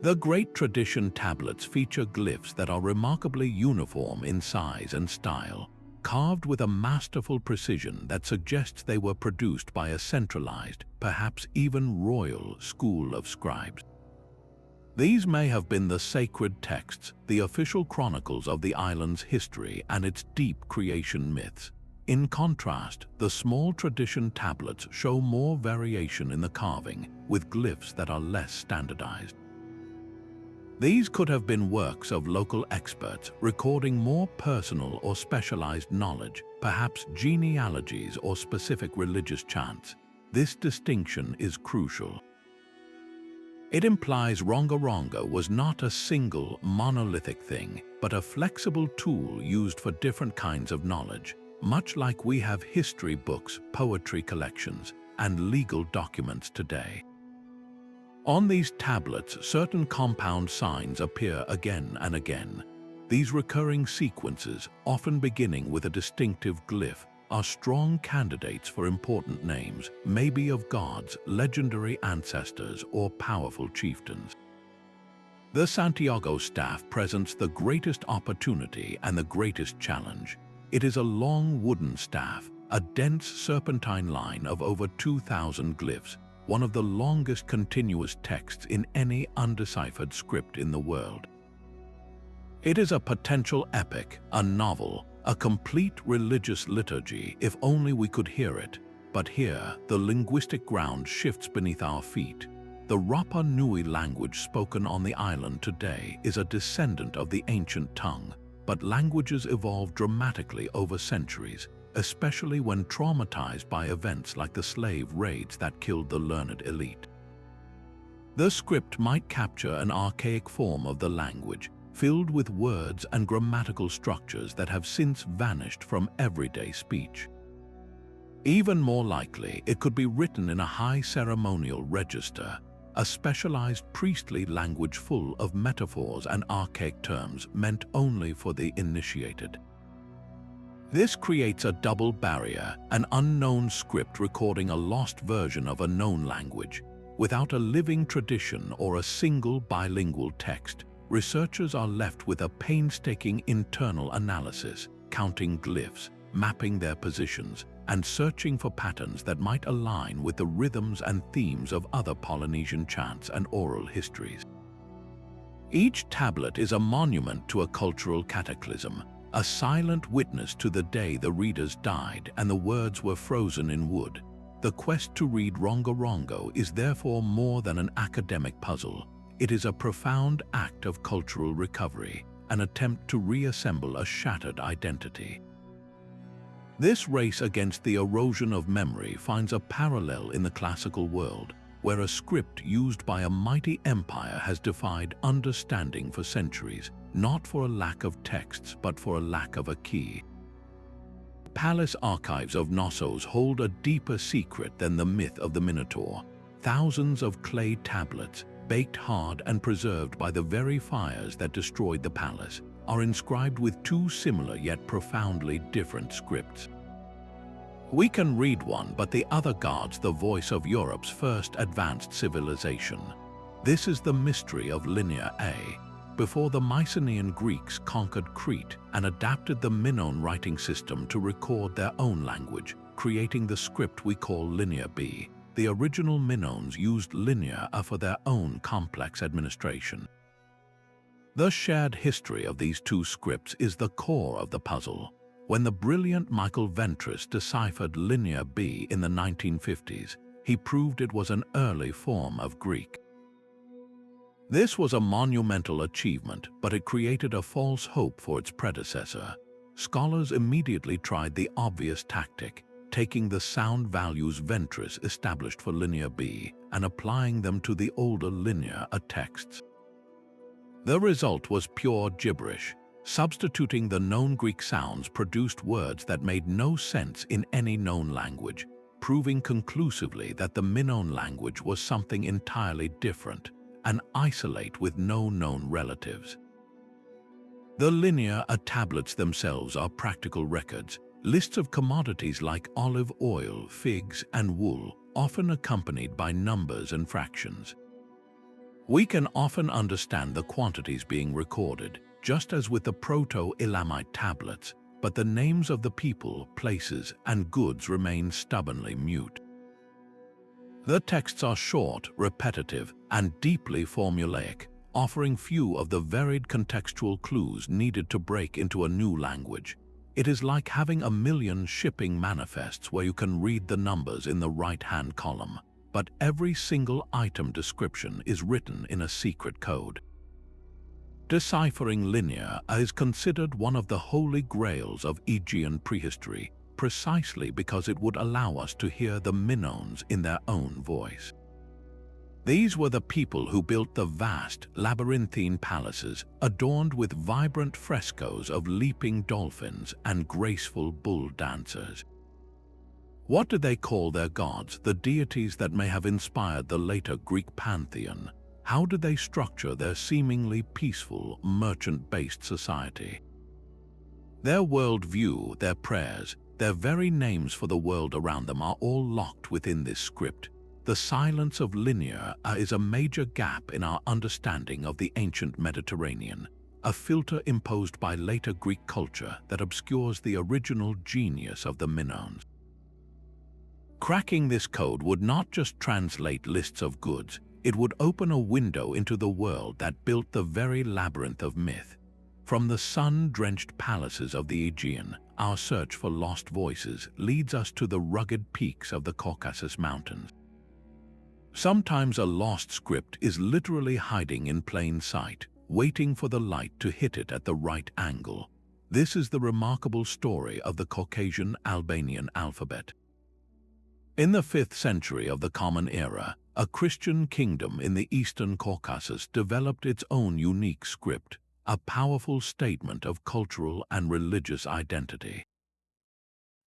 The Great Tradition tablets feature glyphs that are remarkably uniform in size and style, carved with a masterful precision that suggests they were produced by a centralized, perhaps even royal, school of scribes. These may have been the sacred texts, the official chronicles of the island's history and its deep creation myths. In contrast, the Small Tradition tablets show more variation in the carving, with glyphs that are less standardized. These could have been works of local experts, recording more personal or specialized knowledge, perhaps genealogies or specific religious chants. This distinction is crucial. It implies Rongorongo was not a single, monolithic thing, but a flexible tool used for different kinds of knowledge, much like we have history books, poetry collections, and legal documents today. On these tablets, certain compound signs appear again and again. These recurring sequences, often beginning with a distinctive glyph, are strong candidates for important names, maybe of gods, legendary ancestors, or powerful chieftains. The Santiago staff presents the greatest opportunity and the greatest challenge. It is a long wooden staff, a dense serpentine line of over 2,000 glyphs, one of the longest continuous texts in any undeciphered script in the world. It is a potential epic, a novel, a complete religious liturgy if only we could hear it. But here, the linguistic ground shifts beneath our feet. The Rapa Nui language spoken on the island today is a descendant of the ancient tongue, but languages evolve dramatically over centuries, especially when traumatized by events like the slave raids that killed the learned elite. The script might capture an archaic form of the language, filled with words and grammatical structures that have since vanished from everyday speech. Even more likely, it could be written in a high ceremonial register, a specialized priestly language full of metaphors and archaic terms meant only for the initiated. This creates a double barrier, an unknown script recording a lost version of a known language. Without a living tradition or a single bilingual text, researchers are left with a painstaking internal analysis, counting glyphs, mapping their positions, and searching for patterns that might align with the rhythms and themes of other Polynesian chants and oral histories. Each tablet is a monument to a cultural cataclysm, a silent witness to the day the readers died and the words were frozen in wood. The quest to read Rongorongo is therefore more than an academic puzzle. It is a profound act of cultural recovery, an attempt to reassemble a shattered identity. This race against the erosion of memory finds a parallel in the classical world, where a script used by a mighty empire has defied understanding for centuries, not for a lack of texts but for a lack of a key. Palace archives of Knossos hold a deeper secret than the myth of the Minotaur. Thousands of clay tablets, baked hard and preserved by the very fires that destroyed the palace, are inscribed with two similar yet profoundly different scripts. We can read one, but the other guards the voice of Europe's first advanced civilization. This is the mystery of Linear A. Before the Mycenaean Greeks conquered Crete and adapted the Minoan writing system to record their own language, creating the script we call Linear B, the original Minoans used Linear A for their own complex administration. The shared history of these two scripts is the core of the puzzle. When the brilliant Michael Ventris deciphered Linear B in the 1950s, he proved it was an early form of Greek. This was a monumental achievement, but it created a false hope for its predecessor. Scholars immediately tried the obvious tactic, taking the sound values Ventris established for Linear B and applying them to the older Linear A texts. The result was pure gibberish. Substituting the known Greek sounds produced words that made no sense in any known language, proving conclusively that the Minoan language was something entirely different, an isolate with no known relatives. The Linear A tablets themselves are practical records, lists of commodities like olive oil, figs, and wool, often accompanied by numbers and fractions. We can often understand the quantities being recorded, just as with the Proto-Elamite tablets, but the names of the people, places, and goods remain stubbornly mute. The texts are short, repetitive, and deeply formulaic, offering few of the varied contextual clues needed to break into a new language. It is like having a million shipping manifests where you can read the numbers in the right-hand column, but every single item description is written in a secret code. Deciphering Linear is considered one of the holy grails of Aegean prehistory, precisely because it would allow us to hear the Minoans in their own voice. These were the people who built the vast, labyrinthine palaces adorned with vibrant frescoes of leaping dolphins and graceful bull dancers. What did they call their gods, the deities that may have inspired the later Greek pantheon? How did they structure their seemingly peaceful, merchant-based society? Their worldview, their prayers, their very names for the world around them are all locked within this script. The silence of linear is a major gap in our understanding of the ancient Mediterranean, a filter imposed by later Greek culture that obscures the original genius of the Minoans. Cracking this code would not just translate lists of goods, it would open a window into the world that built the very labyrinth of myth. From the sun-drenched palaces of the Aegean, our search for lost voices leads us to the rugged peaks of the Caucasus Mountains. Sometimes a lost script is literally hiding in plain sight, waiting for the light to hit it at the right angle. This is the remarkable story of the Caucasian Albanian alphabet. In the 5th century of the Common Era, a Christian kingdom in the eastern Caucasus developed its own unique script, a powerful statement of cultural and religious identity.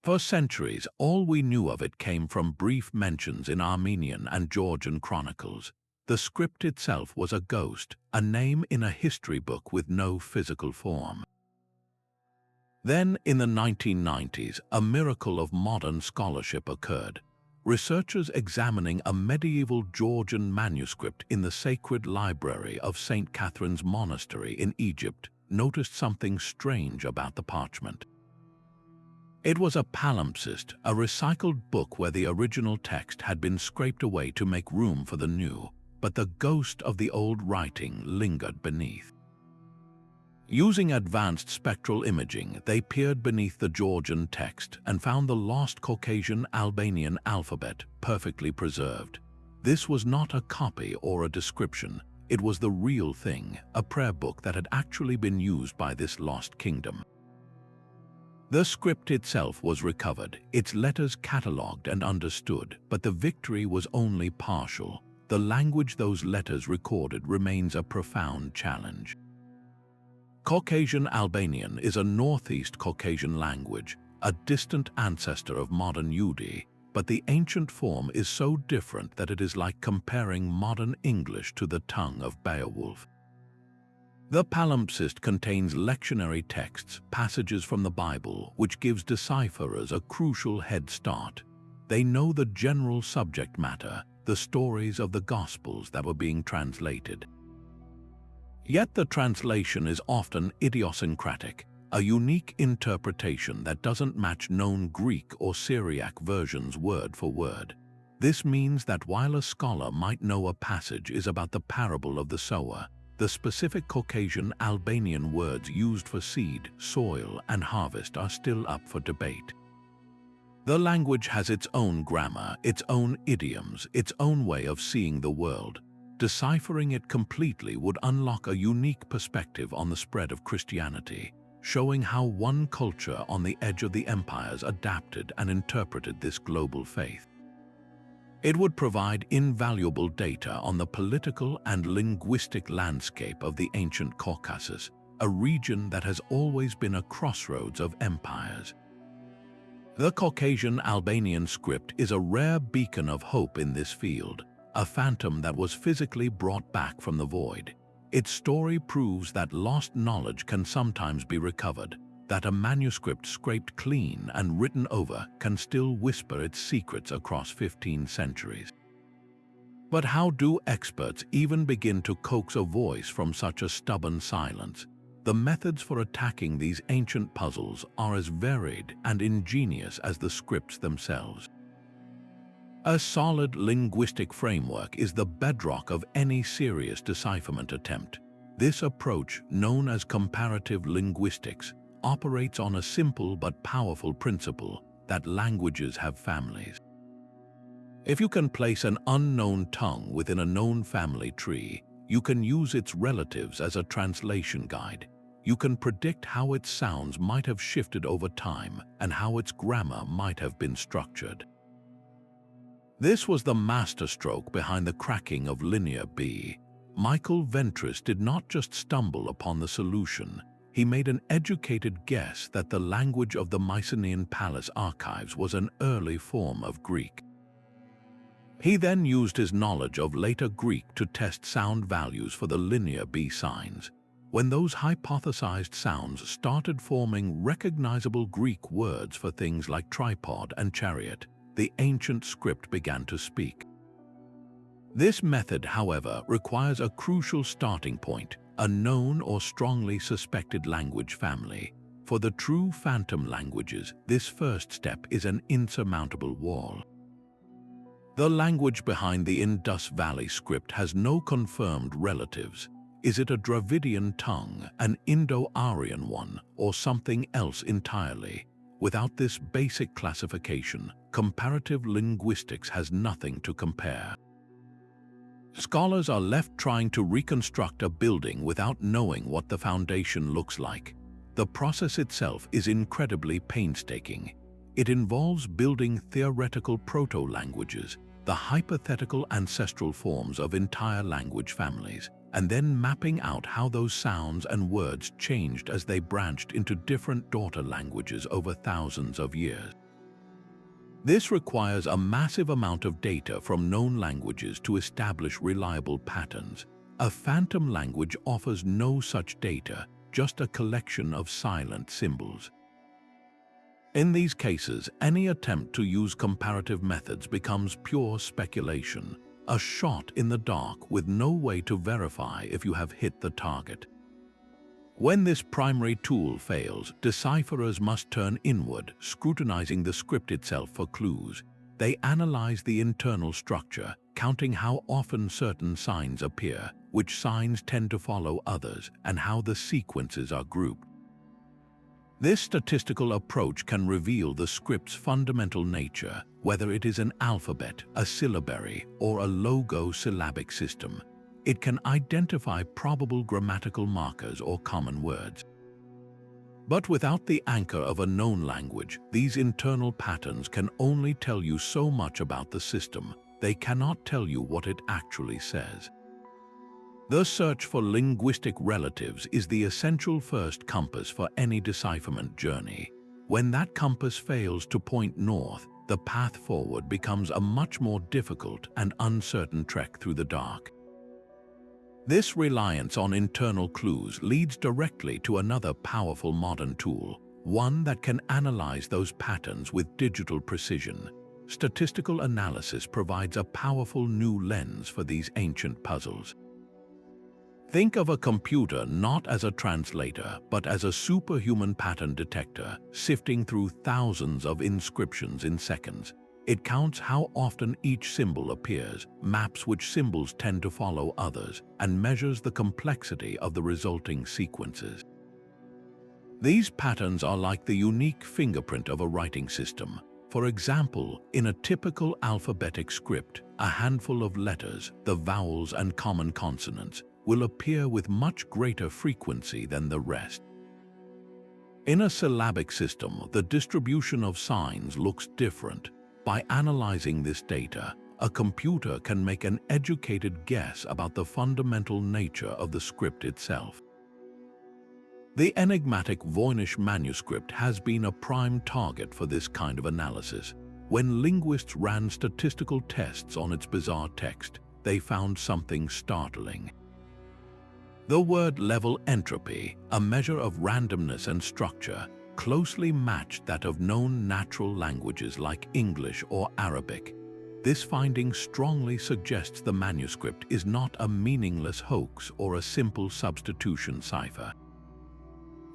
For centuries, all we knew of it came from brief mentions in Armenian and Georgian chronicles. The script itself was a ghost, a name in a history book with no physical form. Then, in the 1990s, a miracle of modern scholarship occurred. Researchers examining a medieval Georgian manuscript in the sacred library of St. Catherine's Monastery in Egypt noticed something strange about the parchment. It was a palimpsest, a recycled book where the original text had been scraped away to make room for the new, but the ghost of the old writing lingered beneath. Using advanced spectral imaging, they peered beneath the Georgian text and found the lost Caucasian Albanian alphabet perfectly preserved. This was not a copy or a description. It was the real thing, a prayer book that had actually been used by this lost kingdom. The script itself was recovered, its letters catalogued and understood, but the victory was only partial. The language those letters recorded remains a profound challenge. Caucasian Albanian is a Northeast Caucasian language, a distant ancestor of modern Udi, but the ancient form is so different that it is like comparing modern English to the tongue of Beowulf. The palimpsest contains lectionary texts, passages from the Bible, which gives decipherers a crucial head start. They know the general subject matter, the stories of the Gospels that were being translated. Yet the translation is often idiosyncratic, a unique interpretation that doesn't match known Greek or Syriac versions word for word. This means that while a scholar might know a passage is about the parable of the sower, the specific Caucasian Albanian words used for seed, soil, and harvest are still up for debate. The language has its own grammar, its own idioms, its own way of seeing the world. Deciphering it completely would unlock a unique perspective on the spread of Christianity, showing how one culture on the edge of the empires adapted and interpreted this global faith. It would provide invaluable data on the political and linguistic landscape of the ancient Caucasus, a region that has always been a crossroads of empires. The Caucasian Albanian script is a rare beacon of hope in this field, a phantom that was physically brought back from the void. Its story proves that lost knowledge can sometimes be recovered, that a manuscript scraped clean and written over can still whisper its secrets across 15 centuries. But how do experts even begin to coax a voice from such a stubborn silence? The methods for attacking these ancient puzzles are as varied and ingenious as the scripts themselves. A solid linguistic framework is the bedrock of any serious decipherment attempt. This approach, known as comparative linguistics, operates on a simple but powerful principle that languages have families. If you can place an unknown tongue within a known family tree, you can use its relatives as a translation guide. You can predict how its sounds might have shifted over time and how its grammar might have been structured. This was the masterstroke behind the cracking of Linear B. Michael Ventris did not just stumble upon the solution. He made an educated guess that the language of the Mycenaean palace archives was an early form of Greek. He then used his knowledge of later Greek to test sound values for the linear B signs. When those hypothesized sounds started forming recognizable Greek words for things like tripod and chariot, the ancient script began to speak. This method, however, requires a crucial starting point, a known or strongly suspected language family. For the true phantom languages, this first step is an insurmountable wall. The language behind the Indus Valley script has no confirmed relatives. Is it a Dravidian tongue, an Indo-Aryan one, or something else entirely? Without this basic classification, comparative linguistics has nothing to compare. Scholars are left trying to reconstruct a building without knowing what the foundation looks like. The process itself is incredibly painstaking. It involves building theoretical proto-languages, the hypothetical ancestral forms of entire language families, and then mapping out how those sounds and words changed as they branched into different daughter languages over thousands of years. This requires a massive amount of data from known languages to establish reliable patterns. A phantom language offers no such data, just a collection of silent symbols. In these cases, any attempt to use comparative methods becomes pure speculation, a shot in the dark with no way to verify if you have hit the target. When this primary tool fails, decipherers must turn inward, scrutinizing the script itself for clues. They analyze the internal structure, counting how often certain signs appear, which signs tend to follow others, and how the sequences are grouped. This statistical approach can reveal the script's fundamental nature, whether it is an alphabet, a syllabary, or a logo-syllabic system. It can identify probable grammatical markers or common words. But without the anchor of a known language, these internal patterns can only tell you so much about the system. They cannot tell you what it actually says. The search for linguistic relatives is the essential first compass for any decipherment journey. When that compass fails to point north, the path forward becomes a much more difficult and uncertain trek through the dark. This reliance on internal clues leads directly to another powerful modern tool, one that can analyze those patterns with digital precision. Statistical analysis provides a powerful new lens for these ancient puzzles. Think of a computer not as a translator, but as a superhuman pattern detector, sifting through thousands of inscriptions in seconds. It counts how often each symbol appears, maps which symbols tend to follow others, and measures the complexity of the resulting sequences. These patterns are like the unique fingerprint of a writing system. For example, in a typical alphabetic script, a handful of letters, the vowels and common consonants, will appear with much greater frequency than the rest. In a syllabic system, the distribution of signs looks different. By analyzing this data, a computer can make an educated guess about the fundamental nature of the script itself. The enigmatic Voynich Manuscript has been a prime target for this kind of analysis. When linguists ran statistical tests on its bizarre text, they found something startling. The word level entropy, a measure of randomness and structure, closely matched that of known natural languages like English or Arabic. This finding strongly suggests the manuscript is not a meaningless hoax or a simple substitution cipher.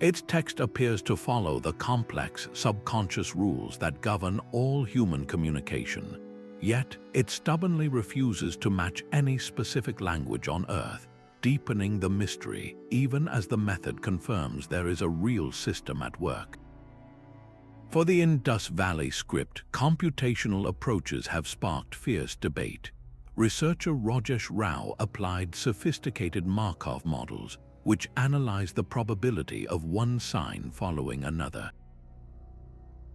Its text appears to follow the complex, subconscious rules that govern all human communication. Yet, it stubbornly refuses to match any specific language on Earth, deepening the mystery, even as the method confirms there is a real system at work. For the Indus Valley script, computational approaches have sparked fierce debate. Researcher Rajesh Rao applied sophisticated Markov models, which analyze the probability of one sign following another.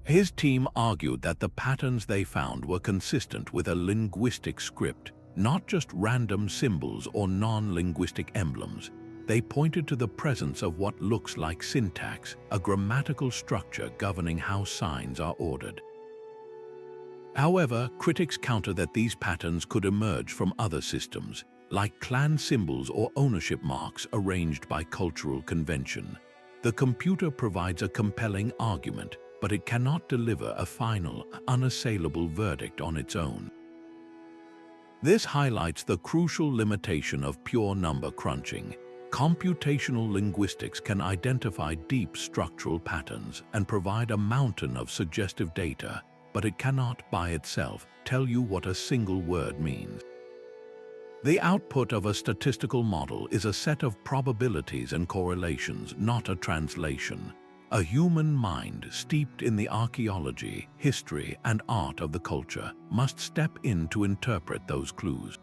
His team argued that the patterns they found were consistent with a linguistic script, not just random symbols or non-linguistic emblems. They pointed to the presence of what looks like syntax, a grammatical structure governing how signs are ordered. However, critics counter that these patterns could emerge from other systems, like clan symbols or ownership marks arranged by cultural convention. The computer provides a compelling argument, but it cannot deliver a final, unassailable verdict on its own. This highlights the crucial limitation of pure number crunching. Computational linguistics can identify deep structural patterns and provide a mountain of suggestive data, but it cannot, by itself, tell you what a single word means. The output of a statistical model is a set of probabilities and correlations, not a translation. A human mind steeped in the archaeology, history, and art of the culture must step in to interpret those clues.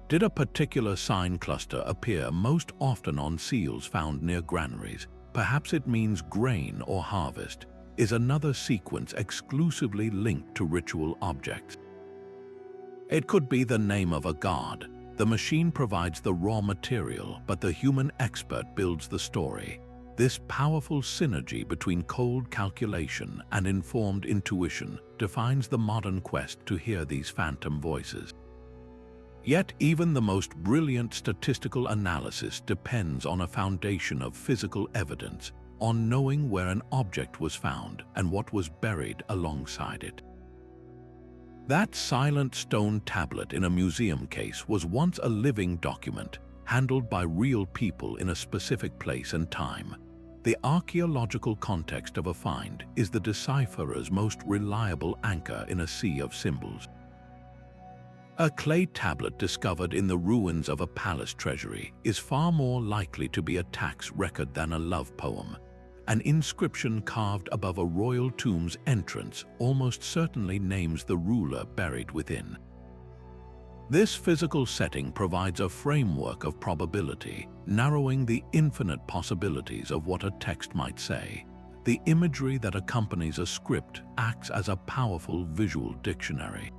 Did a particular sign cluster appear most often on seals found near granaries? Perhaps it means grain or harvest. Is another sequence exclusively linked to ritual objects? It could be the name of a god. The machine provides the raw material, but the human expert builds the story. This powerful synergy between cold calculation and informed intuition defines the modern quest to hear these phantom voices. Yet even the most brilliant statistical analysis depends on a foundation of physical evidence, on knowing where an object was found and what was buried alongside it. That silent stone tablet in a museum case was once a living document, handled by real people in a specific place and time. The archaeological context of a find is the decipherer's most reliable anchor in a sea of symbols. A clay tablet discovered in the ruins of a palace treasury is far more likely to be a tax record than a love poem. An inscription carved above a royal tomb's entrance almost certainly names the ruler buried within. This physical setting provides a framework of probability, narrowing the infinite possibilities of what a text might say. The imagery that accompanies a script acts as a powerful visual dictionary.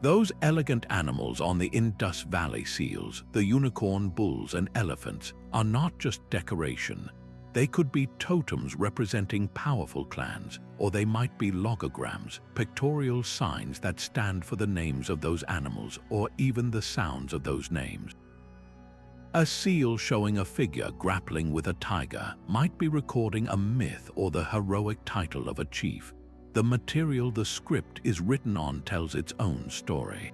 Those elegant animals on the Indus Valley seals, the unicorn bulls and elephants, are not just decoration. They could be totems representing powerful clans, or they might be logograms, pictorial signs that stand for the names of those animals or even the sounds of those names. A seal showing a figure grappling with a tiger might be recording a myth or the heroic title of a chief. The material the script is written on tells its own story.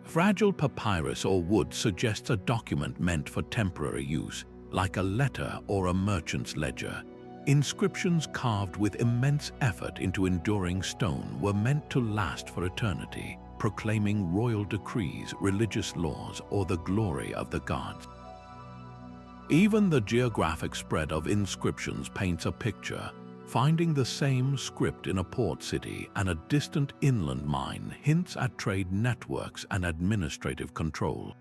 Fragile papyrus or wood suggests a document meant for temporary use, like a letter or a merchant's ledger. Inscriptions carved with immense effort into enduring stone were meant to last for eternity, proclaiming royal decrees, religious laws, or the glory of the gods. Even the geographic spread of inscriptions paints a picture. Finding the same script in a port city and a distant inland mine hints at trade networks and administrative control.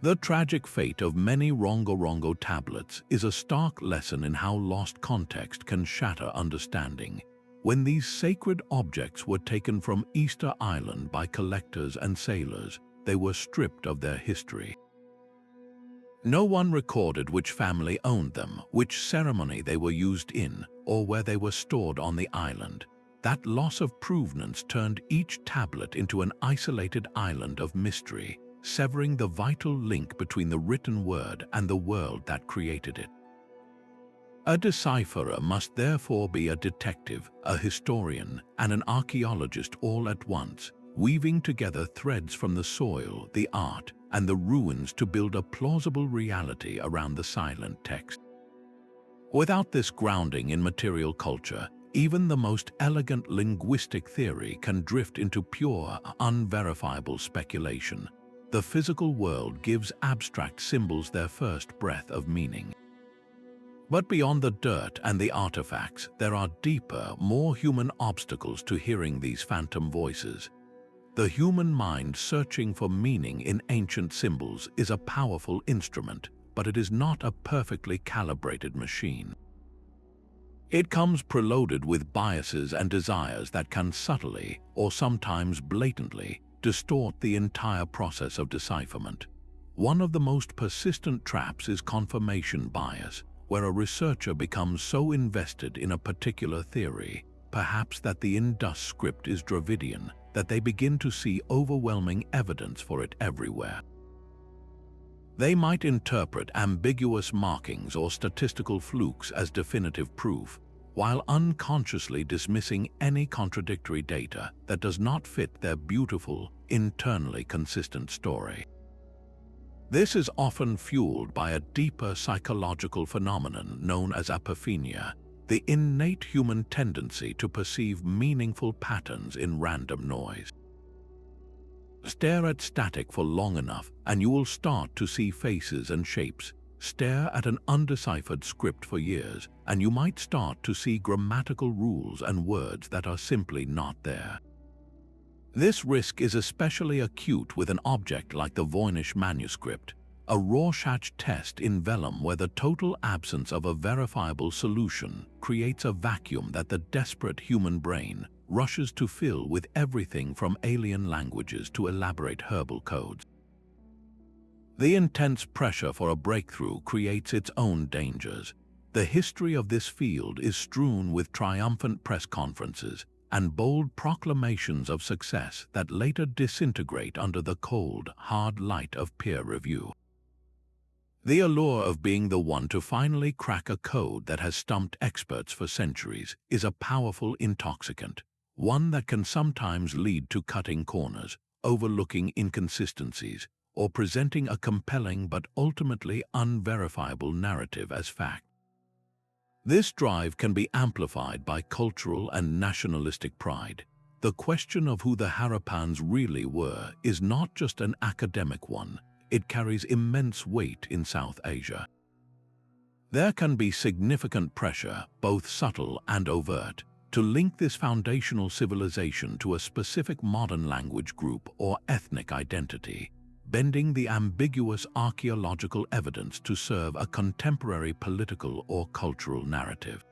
The tragic fate of many Rongorongo tablets is a stark lesson in how lost context can shatter understanding. When these sacred objects were taken from Easter Island by collectors and sailors, they were stripped of their history. No one recorded which family owned them, which ceremony they were used in, or where they were stored on the island. That loss of provenance turned each tablet into an isolated island of mystery, severing the vital link between the written word and the world that created it. A decipherer must therefore be a detective, a historian, and an archaeologist all at once, weaving together threads from the soil, the art, and the ruins to build a plausible reality around the silent text. Without this grounding in material culture, even the most elegant linguistic theory can drift into pure, unverifiable speculation. The physical world gives abstract symbols their first breath of meaning. But beyond the dirt and the artifacts, there are deeper, more human obstacles to hearing these phantom voices. The human mind searching for meaning in ancient symbols is a powerful instrument, but it is not a perfectly calibrated machine. It comes preloaded with biases and desires that can subtly, or sometimes blatantly, distort the entire process of decipherment. One of the most persistent traps is confirmation bias, where a researcher becomes so invested in a particular theory perhaps that the Indus script is Dravidian, that they begin to see overwhelming evidence for it everywhere. They might interpret ambiguous markings or statistical flukes as definitive proof, while unconsciously dismissing any contradictory data that does not fit their beautiful, internally consistent story. This is often fueled by a deeper psychological phenomenon known as apophenia, the innate human tendency to perceive meaningful patterns in random noise. Stare at static for long enough and you will start to see faces and shapes. Stare at an undeciphered script for years and you might start to see grammatical rules and words that are simply not there. This risk is especially acute with an object like the Voynich Manuscript, a Rorschach test in vellum where the total absence of a verifiable solution creates a vacuum that the desperate human brain rushes to fill with everything from alien languages to elaborate herbal codes. The intense pressure for a breakthrough creates its own dangers. The history of this field is strewn with triumphant press conferences and bold proclamations of success that later disintegrate under the cold, hard light of peer review. The allure of being the one to finally crack a code that has stumped experts for centuries is a powerful intoxicant, one that can sometimes lead to cutting corners, overlooking inconsistencies, or presenting a compelling but ultimately unverifiable narrative as fact. This drive can be amplified by cultural and nationalistic pride. The question of who the Harappans really were is not just an academic one, it carries immense weight in South Asia. There can be significant pressure, both subtle and overt, to link this foundational civilization to a specific modern language group or ethnic identity, bending the ambiguous archaeological evidence to serve a contemporary political or cultural narrative.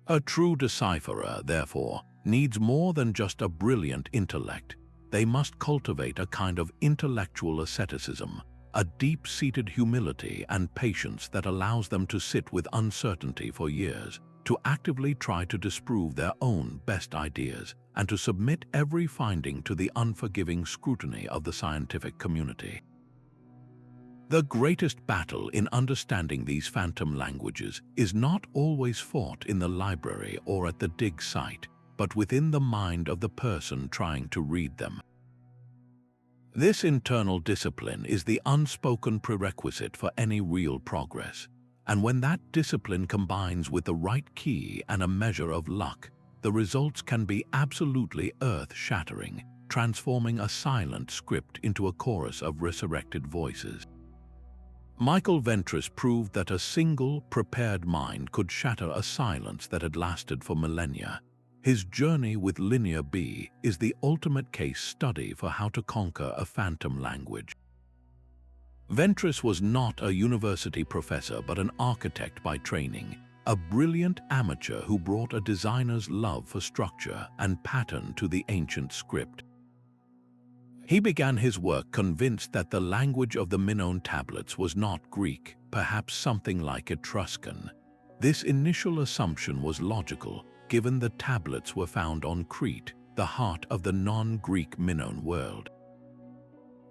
A true decipherer, therefore, needs more than just a brilliant intellect. They must cultivate a kind of intellectual asceticism, a deep-seated humility and patience that allows them to sit with uncertainty for years, to actively try to disprove their own best ideas, and to submit every finding to the unforgiving scrutiny of the scientific community. The greatest battle in understanding these phantom languages is not always fought in the library or at the dig site, but within the mind of the person trying to read them. This internal discipline is the unspoken prerequisite for any real progress, and when that discipline combines with the right key and a measure of luck, the results can be absolutely earth-shattering, transforming a silent script into a chorus of resurrected voices. Michael Ventris proved that a single, prepared mind could shatter a silence that had lasted for millennia. His journey with Linear B is the ultimate case study for how to conquer a phantom language. Ventris was not a university professor but an architect by training, a brilliant amateur who brought a designer's love for structure and pattern to the ancient script. He began his work convinced that the language of the Minoan tablets was not Greek, perhaps something like Etruscan. This initial assumption was logical, given the tablets were found on Crete, the heart of the non-Greek Minoan world.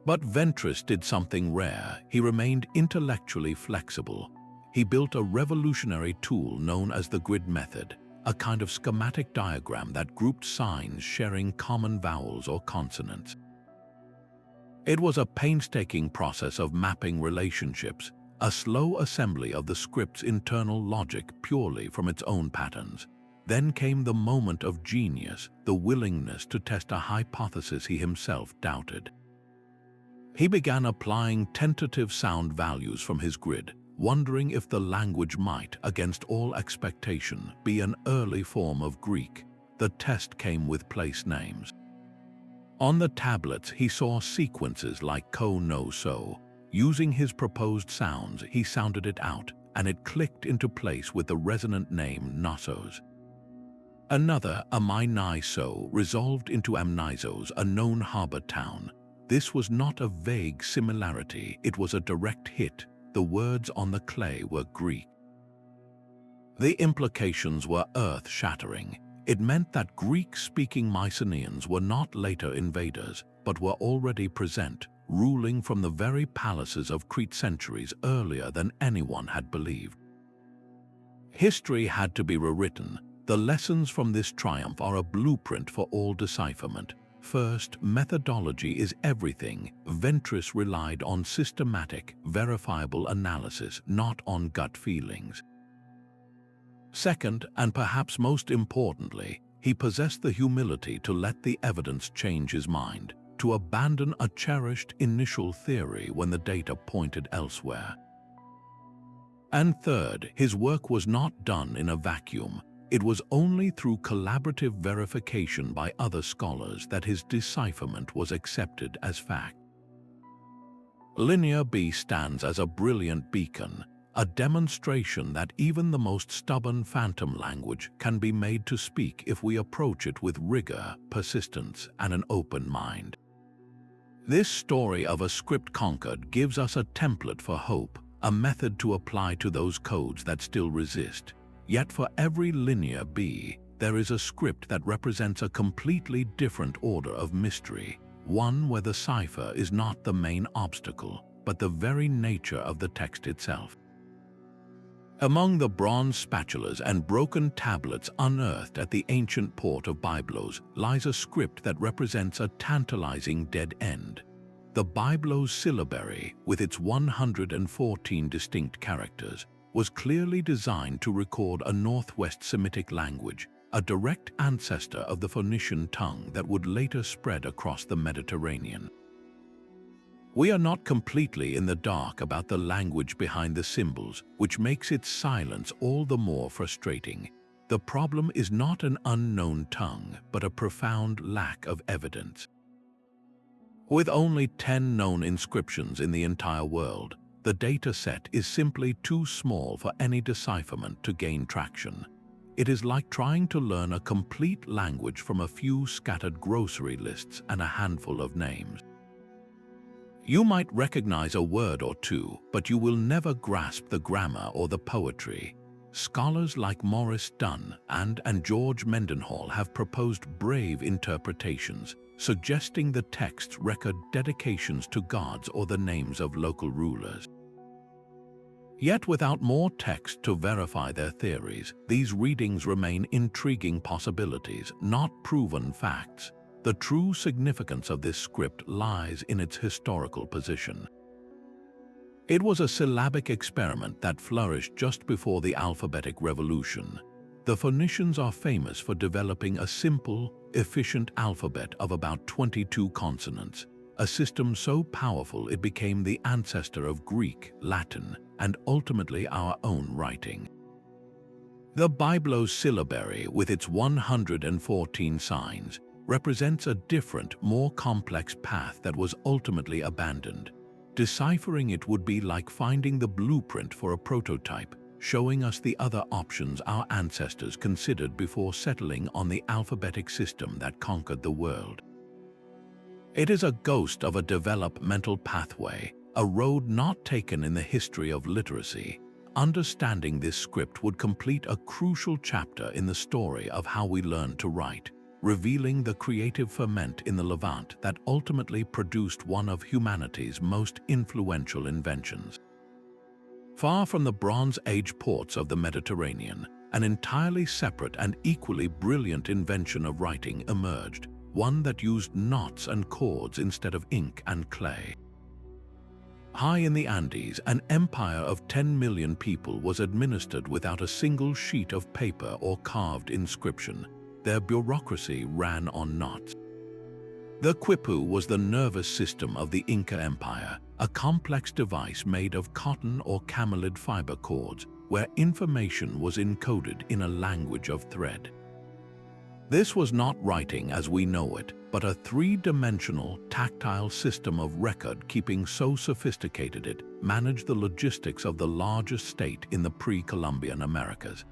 But Ventris did something rare. He remained intellectually flexible. He built a revolutionary tool known as the grid method, a kind of schematic diagram that grouped signs sharing common vowels or consonants. It was a painstaking process of mapping relationships, a slow assembly of the script's internal logic purely from its own patterns. Then came the moment of genius, the willingness to test a hypothesis he himself doubted. He began applying tentative sound values from his grid, wondering if the language might, against all expectation, be an early form of Greek. The test came with place names. On the tablets, he saw sequences like ko, no, so. Using his proposed sounds, he sounded it out, and it clicked into place with the resonant name Knossos. Another, Amai Nai So, resolved into Amnisos, a known harbor town. This was not a vague similarity, it was a direct hit. The words on the clay were Greek. The implications were earth-shattering. It meant that Greek-speaking Mycenaeans were not later invaders, but were already present, ruling from the very palaces of Crete centuries earlier than anyone had believed. History had to be rewritten. The lessons from this triumph are a blueprint for all decipherment. First, methodology is everything. Ventris relied on systematic, verifiable analysis, not on gut feelings. Second, and perhaps most importantly, he possessed the humility to let the evidence change his mind, to abandon a cherished initial theory when the data pointed elsewhere. And third, his work was not done in a vacuum. It was only through collaborative verification by other scholars that his decipherment was accepted as fact. Linear B stands as a brilliant beacon, a demonstration that even the most stubborn phantom language can be made to speak if we approach it with rigor, persistence, and an open mind. This story of a script conquered gives us a template for hope, a method to apply to those codes that still resist. Yet for every linear B, there is a script that represents a completely different order of mystery, one where the cipher is not the main obstacle, but the very nature of the text itself. Among the bronze spatulas and broken tablets unearthed at the ancient port of Byblos lies a script that represents a tantalizing dead end. The Byblos Syllabary, with its 114 distinct characters, was clearly designed to record a Northwest Semitic language, a direct ancestor of the Phoenician tongue that would later spread across the Mediterranean. We are not completely in the dark about the language behind the symbols, which makes its silence all the more frustrating. The problem is not an unknown tongue, but a profound lack of evidence. With only 10 known inscriptions in the entire world, the data set is simply too small for any decipherment to gain traction. It is like trying to learn a complete language from a few scattered grocery lists and a handful of names. You might recognize a word or two, but you will never grasp the grammar or the poetry. Scholars like Maurice Dunn and George Mendenhall have proposed brave interpretations, suggesting the texts record dedications to gods or the names of local rulers. Yet without more text to verify their theories, these readings remain intriguing possibilities, not proven facts. The true significance of this script lies in its historical position. It was a syllabic experiment that flourished just before the Alphabetic Revolution. The Phoenicians are famous for developing a simple, efficient alphabet of about 22 consonants, a system so powerful it became the ancestor of Greek, Latin, and ultimately our own writing. The Byblos Syllabary, with its 114 signs, represents a different, more complex path that was ultimately abandoned. Deciphering it would be like finding the blueprint for a prototype, showing us the other options our ancestors considered before settling on the alphabetic system that conquered the world. It is a ghost of a developmental pathway, a road not taken in the history of literacy. Understanding this script would complete a crucial chapter in the story of how we learn to write, revealing the creative ferment in the Levant that ultimately produced one of humanity's most influential inventions. Far from the Bronze Age ports of the Mediterranean, an entirely separate and equally brilliant invention of writing emerged, one that used knots and cords instead of ink and clay. High in the Andes, an empire of 10 million people was administered without a single sheet of paper or carved inscription. Their bureaucracy ran on knots. The quipu was the nervous system of the Inca Empire, a complex device made of cotton or camelid fiber cords, where information was encoded in a language of thread. This was not writing as we know it, but a three-dimensional, tactile system of record-keeping so sophisticated it managed the logistics of the largest state in the pre-Columbian Americas.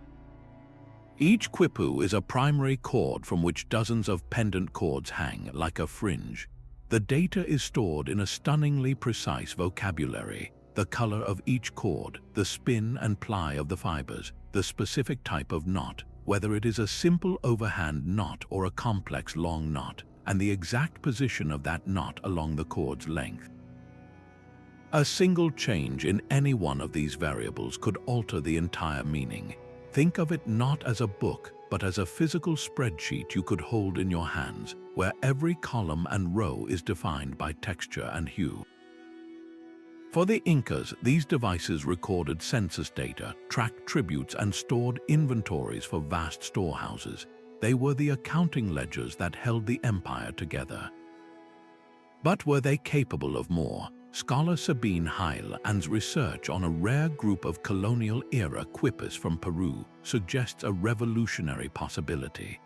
Each quipu is a primary cord from which dozens of pendant cords hang like a fringe. The data is stored in a stunningly precise vocabulary: the color of each cord, the spin and ply of the fibers, the specific type of knot, whether it is a simple overhand knot or a complex long knot, and the exact position of that knot along the cord's length. A single change in any one of these variables could alter the entire meaning. Think of it not as a book, but as a physical spreadsheet you could hold in your hands, where every column and row is defined by texture and hue. For the Incas, these devices recorded census data, tracked tributes, and stored inventories for vast storehouses. They were the accounting ledgers that held the empire together. But were they capable of more? Scholar Sabine Heil's research on a rare group of colonial-era quippers from Peru suggests a revolutionary possibility.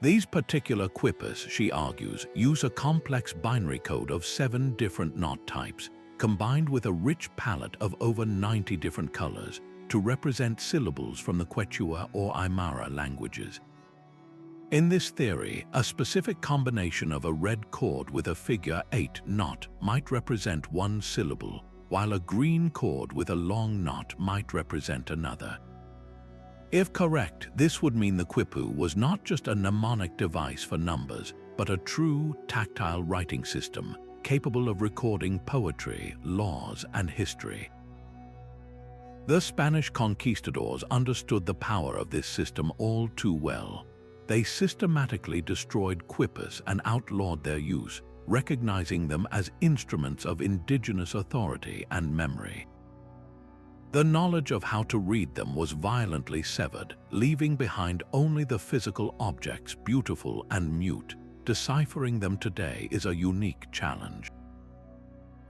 These particular quippers, she argues, use a complex binary code of 7 different knot types, combined with a rich palette of over 90 different colors, to represent syllables from the Quechua or Aymara languages. In this theory, a specific combination of a red chord with a figure 8 knot might represent one syllable, while a green chord with a long knot might represent another. If correct, this would mean the quipu was not just a mnemonic device for numbers, but a true tactile writing system, capable of recording poetry, laws, and history. The Spanish conquistadors understood the power of this system all too well. They systematically destroyed quippers and outlawed their use, recognizing them as instruments of indigenous authority and memory. The knowledge of how to read them was violently severed, leaving behind only the physical objects, beautiful and mute. Deciphering them today is a unique challenge.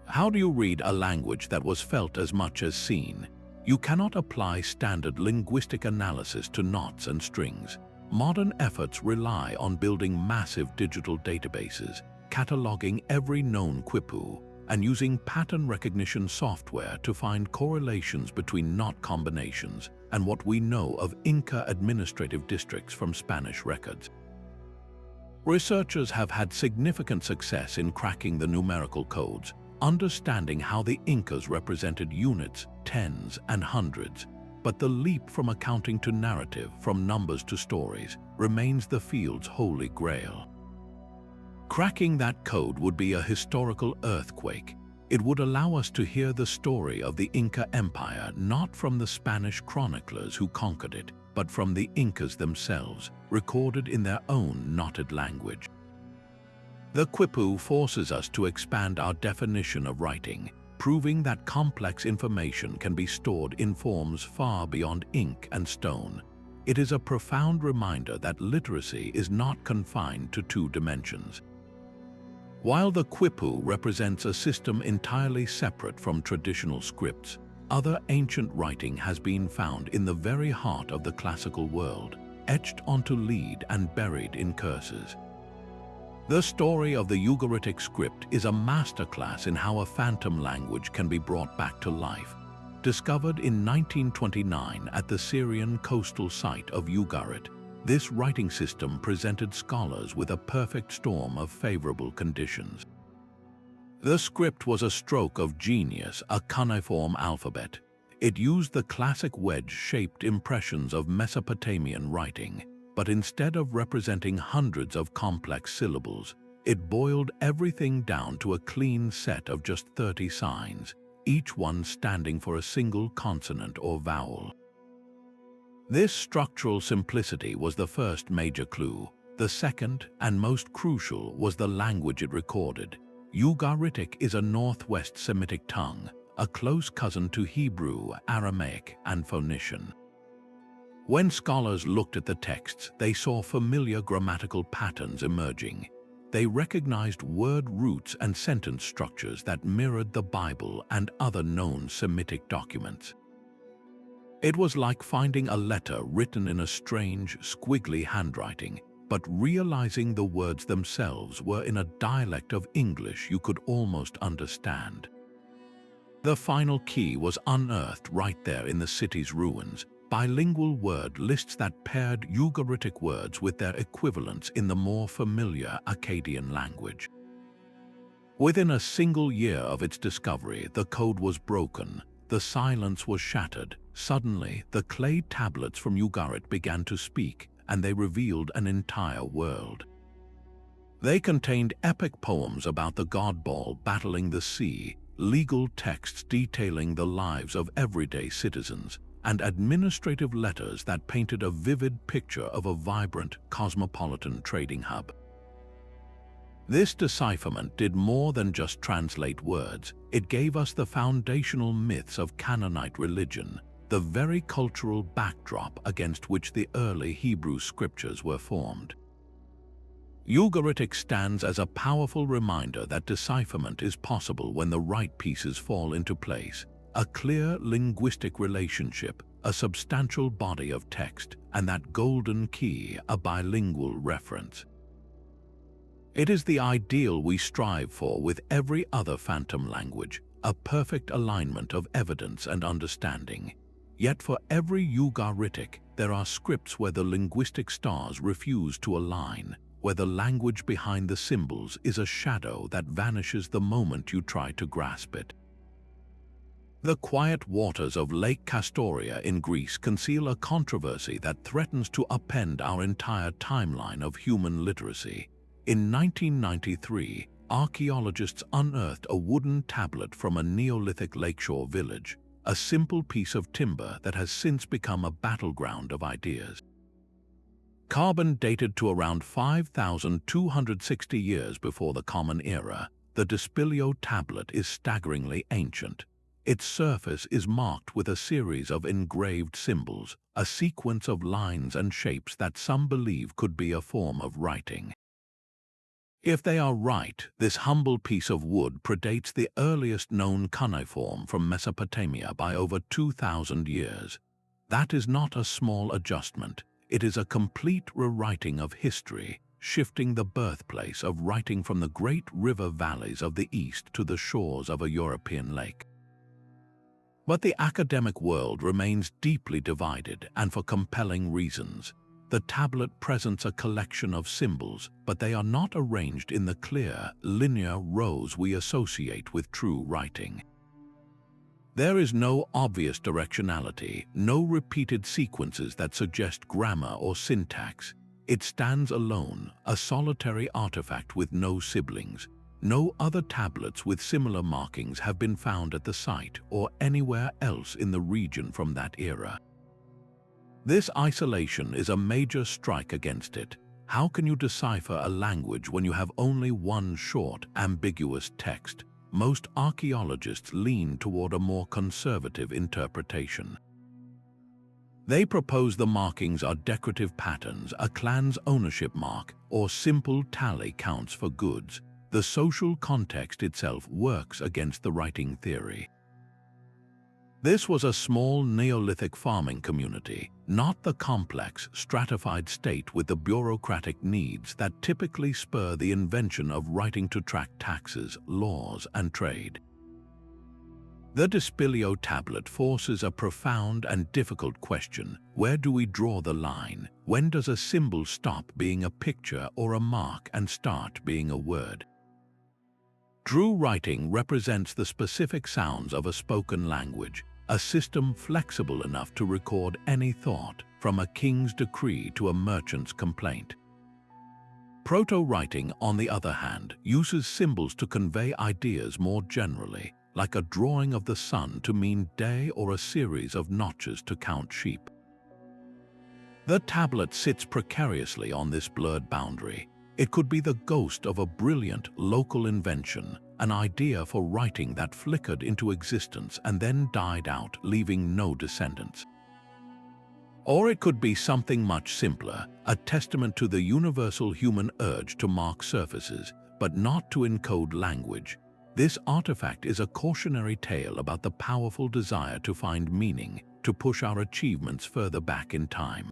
How do you read a language that was felt as much as seen? You cannot apply standard linguistic analysis to knots and strings. Modern efforts rely on building massive digital databases, cataloging every known quipu, and using pattern recognition software to find correlations between knot combinations and what we know of Inca administrative districts from Spanish records. Researchers have had significant success in cracking the numerical codes, understanding how the Incas represented units, tens, and hundreds. But the leap from accounting to narrative, from numbers to stories, remains the field's holy grail. Cracking that code would be a historical earthquake. It would allow us to hear the story of the Inca Empire not from the Spanish chroniclers who conquered it, but from the Incas themselves, recorded in their own knotted language. The quipu forces us to expand our definition of writing, proving that complex information can be stored in forms far beyond ink and stone. It is a profound reminder that literacy is not confined to 2 dimensions. While the quipu represents a system entirely separate from traditional scripts, other ancient writing has been found in the very heart of the classical world, etched onto lead and buried in curses. The story of the Ugaritic script is a masterclass in how a phantom language can be brought back to life. Discovered in 1929 at the Syrian coastal site of Ugarit, this writing system presented scholars with a perfect storm of favorable conditions. The script was a stroke of genius, a cuneiform alphabet. It used the classic wedge-shaped impressions of Mesopotamian writing, but instead of representing hundreds of complex syllables, it boiled everything down to a clean set of just 30 signs, each one standing for a single consonant or vowel. This structural simplicity was the first major clue. The second, and most crucial, was the language it recorded. Ugaritic is a Northwest Semitic tongue, a close cousin to Hebrew, Aramaic, and Phoenician. When scholars looked at the texts, they saw familiar grammatical patterns emerging. They recognized word roots and sentence structures that mirrored the Bible and other known Semitic documents. It was like finding a letter written in a strange, squiggly handwriting, but realizing the words themselves were in a dialect of English you could almost understand. The final key was unearthed right there in the city's ruins. Bilingual word lists that paired Ugaritic words with their equivalents in the more familiar Akkadian language. Within a single year of its discovery, the code was broken, the silence was shattered, Suddenly, the clay tablets from Ugarit began to speak, and they revealed an entire world. They contained epic poems about the god Baal battling the sea, legal texts detailing the lives of everyday citizens, and administrative letters that painted a vivid picture of a vibrant, cosmopolitan trading hub. This decipherment did more than just translate words. It gave us the foundational myths of Canaanite religion, the very cultural backdrop against which the early Hebrew scriptures were formed. Ugaritic stands as a powerful reminder that decipherment is possible when the right pieces fall into place: a clear linguistic relationship, a substantial body of text, and that golden key, a bilingual reference. It is the ideal we strive for with every other phantom language, a perfect alignment of evidence and understanding. Yet for every Ugaritic, there are scripts where the linguistic stars refuse to align, where the language behind the symbols is a shadow that vanishes the moment you try to grasp it. The quiet waters of Lake Castoria in Greece conceal a controversy that threatens to upend our entire timeline of human literacy. In 1993, archaeologists unearthed a wooden tablet from a Neolithic lakeshore village, a simple piece of timber that has since become a battleground of ideas. Carbon dated to around 5,260 years before the Common Era, the Dispilio tablet is staggeringly ancient. Its surface is marked with a series of engraved symbols, a sequence of lines and shapes that some believe could be a form of writing. If they are right, this humble piece of wood predates the earliest known cuneiform from Mesopotamia by over 2,000 years. That is not a small adjustment. It is a complete rewriting of history, shifting the birthplace of writing from the great river valleys of the East to the shores of a European lake. But the academic world remains deeply divided, and for compelling reasons. The tablet presents a collection of symbols, but they are not arranged in the clear, linear rows we associate with true writing. There is no obvious directionality, no repeated sequences that suggest grammar or syntax. It stands alone, a solitary artifact with no siblings. No other tablets with similar markings have been found at the site or anywhere else in the region from that era. This isolation is a major strike against it. How can you decipher a language when you have only one short, ambiguous text? Most archaeologists lean toward a more conservative interpretation. They propose the markings are decorative patterns, a clan's ownership mark, or simple tally counts for goods. The social context itself works against the writing theory. This was a small Neolithic farming community, not the complex, stratified state with the bureaucratic needs that typically spur the invention of writing to track taxes, laws, and trade. The Dispilio tablet forces a profound and difficult question: where do we draw the line? When does a symbol stop being a picture or a mark and start being a word? True writing represents the specific sounds of a spoken language, a system flexible enough to record any thought, from a king's decree to a merchant's complaint. Proto-writing, on the other hand, uses symbols to convey ideas more generally, like a drawing of the sun to mean day or a series of notches to count sheep. The tablet sits precariously on this blurred boundary. It could be the ghost of a brilliant local invention, an idea for writing that flickered into existence and then died out, leaving no descendants. Or it could be something much simpler, a testament to the universal human urge to mark surfaces, but not to encode language. This artifact is a cautionary tale about the powerful desire to find meaning, to push our achievements further back in time.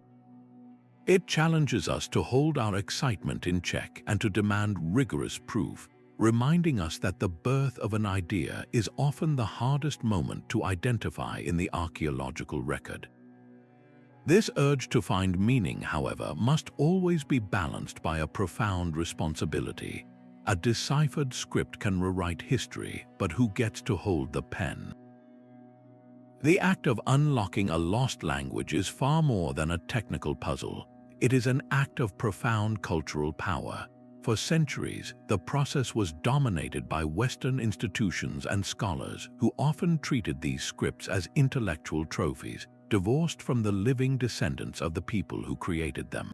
It challenges us to hold our excitement in check and to demand rigorous proof, reminding us that the birth of an idea is often the hardest moment to identify in the archaeological record. This urge to find meaning, however, must always be balanced by a profound responsibility. A deciphered script can rewrite history, but who gets to hold the pen? The act of unlocking a lost language is far more than a technical puzzle. It is an act of profound cultural power. For centuries, the process was dominated by Western institutions and scholars who often treated these scripts as intellectual trophies, divorced from the living descendants of the people who created them.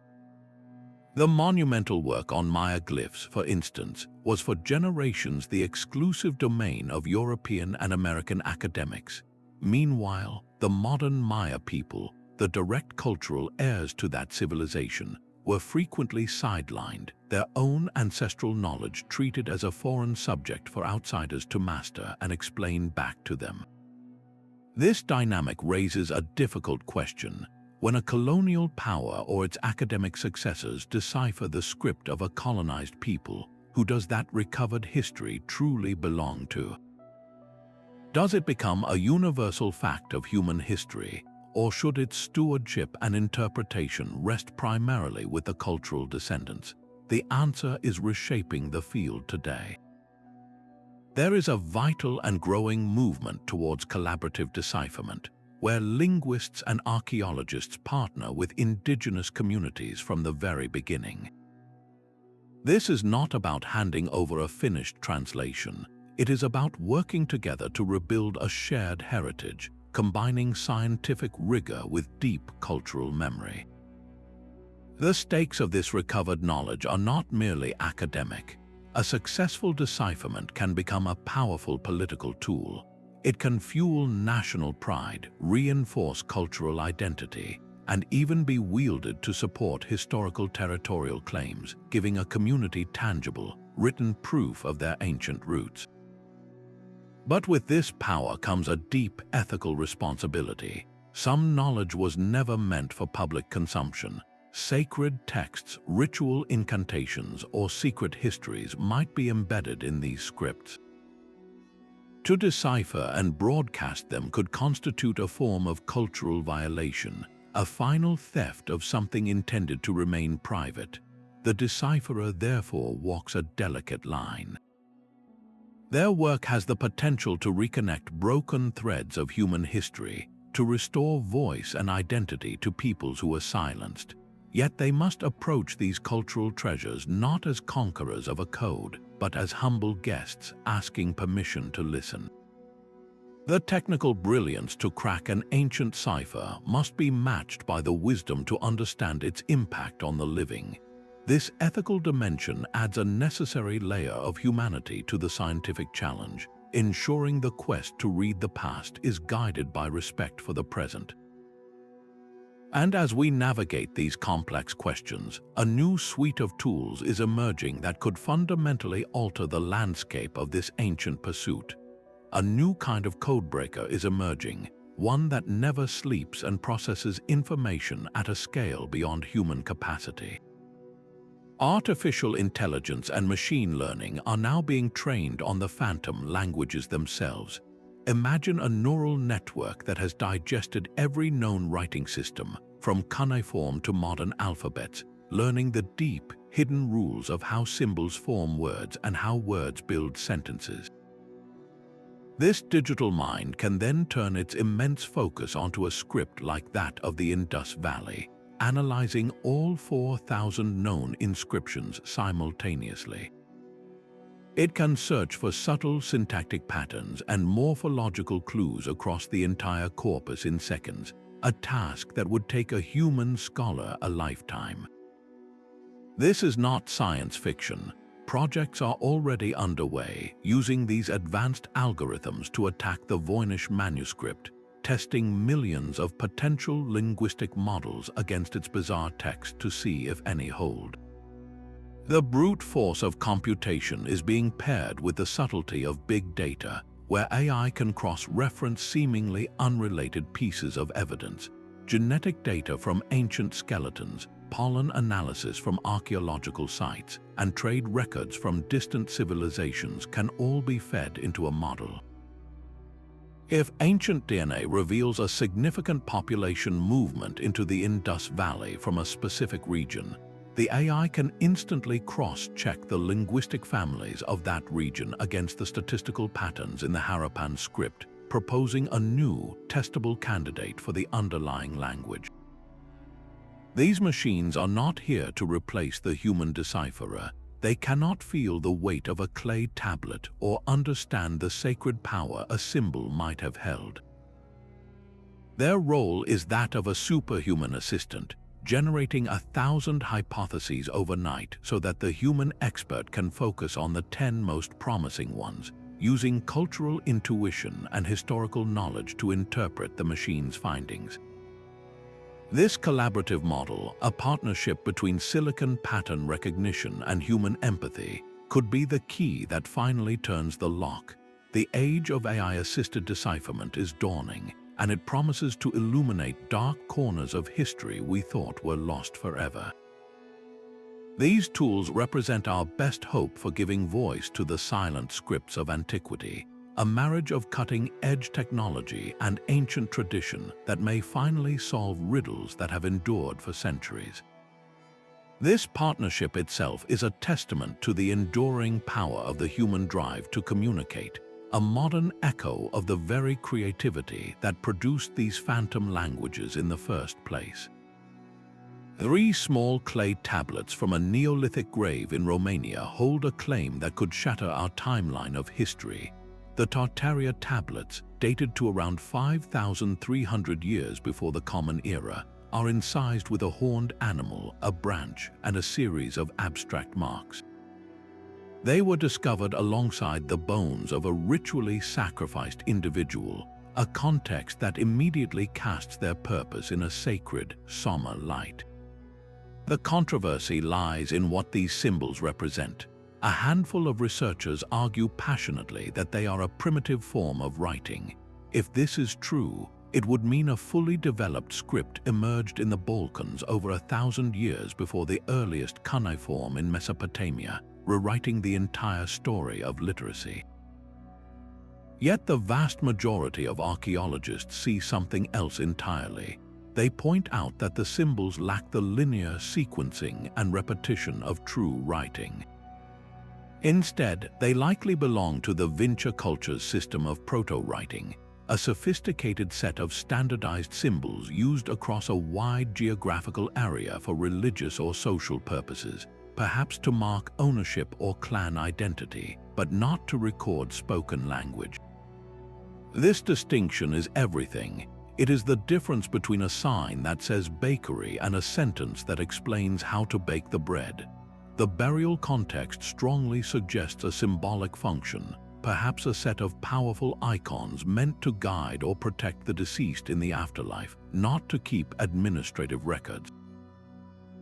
The monumental work on Maya glyphs, for instance, was for generations the exclusive domain of European and American academics. Meanwhile, the modern Maya people, the direct cultural heirs to that civilization, were frequently sidelined, their own ancestral knowledge treated as a foreign subject for outsiders to master and explain back to them. This dynamic raises a difficult question. When a colonial power or its academic successors decipher the script of a colonized people, who does that recovered history truly belong to? Does it become a universal fact of human history, or should its stewardship and interpretation rest primarily with the cultural descendants? The answer is reshaping the field today. There is a vital and growing movement towards collaborative decipherment, where linguists and archaeologists partner with indigenous communities from the very beginning. This is not about handing over a finished translation. It is about working together to rebuild a shared heritage, combining scientific rigor with deep cultural memory. The stakes of this recovered knowledge are not merely academic. A successful decipherment can become a powerful political tool. It can fuel national pride, reinforce cultural identity, and even be wielded to support historical territorial claims, giving a community tangible, written proof of their ancient roots. But with this power comes a deep ethical responsibility. Some knowledge was never meant for public consumption. Sacred texts, ritual incantations, or secret histories might be embedded in these scripts. To decipher and broadcast them could constitute a form of cultural violation, a final theft of something intended to remain private. The decipherer therefore walks a delicate line. Their work has the potential to reconnect broken threads of human history, to restore voice and identity to peoples who were silenced. Yet they must approach these cultural treasures not as conquerors of a code, but as humble guests asking permission to listen. The technical brilliance to crack an ancient cipher must be matched by the wisdom to understand its impact on the living. This ethical dimension adds a necessary layer of humanity to the scientific challenge, ensuring the quest to read the past is guided by respect for the present. And as we navigate these complex questions, a new suite of tools is emerging that could fundamentally alter the landscape of this ancient pursuit. A new kind of codebreaker is emerging, one that never sleeps and processes information at a scale beyond human capacity. Artificial intelligence and machine learning are now being trained on the phantom languages themselves. Imagine a neural network that has digested every known writing system, from cuneiform to modern alphabets, learning the deep, hidden rules of how symbols form words and how words build sentences. This digital mind can then turn its immense focus onto a script like that of the Indus Valley, analyzing all 4,000 known inscriptions simultaneously. It can search for subtle syntactic patterns and morphological clues across the entire corpus in seconds, a task that would take a human scholar a lifetime. This is not science fiction. Projects are already underway using these advanced algorithms to attack the Voynich Manuscript, testing millions of potential linguistic models against its bizarre text to see if any hold. The brute force of computation is being paired with the subtlety of big data, where AI can cross-reference seemingly unrelated pieces of evidence. Genetic data from ancient skeletons, pollen analysis from archaeological sites, and trade records from distant civilizations can all be fed into a model. If ancient DNA reveals a significant population movement into the Indus Valley from a specific region, the AI can instantly cross-check the linguistic families of that region against the statistical patterns in the Harappan script, proposing a new, testable candidate for the underlying language. These machines are not here to replace the human decipherer. They cannot feel the weight of a clay tablet or understand the sacred power a symbol might have held. Their role is that of a superhuman assistant, generating 1,000 hypotheses overnight so that the human expert can focus on the 10 most promising ones, using cultural intuition and historical knowledge to interpret the machine's findings. This collaborative model, a partnership between silicon pattern recognition and human empathy, could be the key that finally turns the lock. The age of AI-assisted decipherment is dawning, and it promises to illuminate dark corners of history we thought were lost forever. These tools represent our best hope for giving voice to the silent scripts of antiquity, a marriage of cutting-edge technology and ancient tradition that may finally solve riddles that have endured for centuries. This partnership itself is a testament to the enduring power of the human drive to communicate, a modern echo of the very creativity that produced these phantom languages in the first place. 3 small clay tablets from a Neolithic grave in Romania hold a claim that could shatter our timeline of history. The Tărtăria Tablets, dated to around 5,300 years before the Common Era, are incised with a horned animal, a branch, and a series of abstract marks. They were discovered alongside the bones of a ritually sacrificed individual, a context that immediately casts their purpose in a sacred, somber light. The controversy lies in what these symbols represent. A handful of researchers argue passionately that they are a primitive form of writing. If this is true, it would mean a fully developed script emerged in the Balkans over 1,000 years before the earliest cuneiform in Mesopotamia, rewriting the entire story of literacy. Yet the vast majority of archaeologists see something else entirely. They point out that the symbols lack the linear sequencing and repetition of true writing. Instead, they likely belong to the Vinca culture's system of proto-writing, a sophisticated set of standardized symbols used across a wide geographical area for religious or social purposes, perhaps to mark ownership or clan identity, but not to record spoken language. This distinction is everything. It is the difference between a sign that says bakery and a sentence that explains how to bake the bread. The burial context strongly suggests a symbolic function, perhaps a set of powerful icons meant to guide or protect the deceased in the afterlife, not to keep administrative records.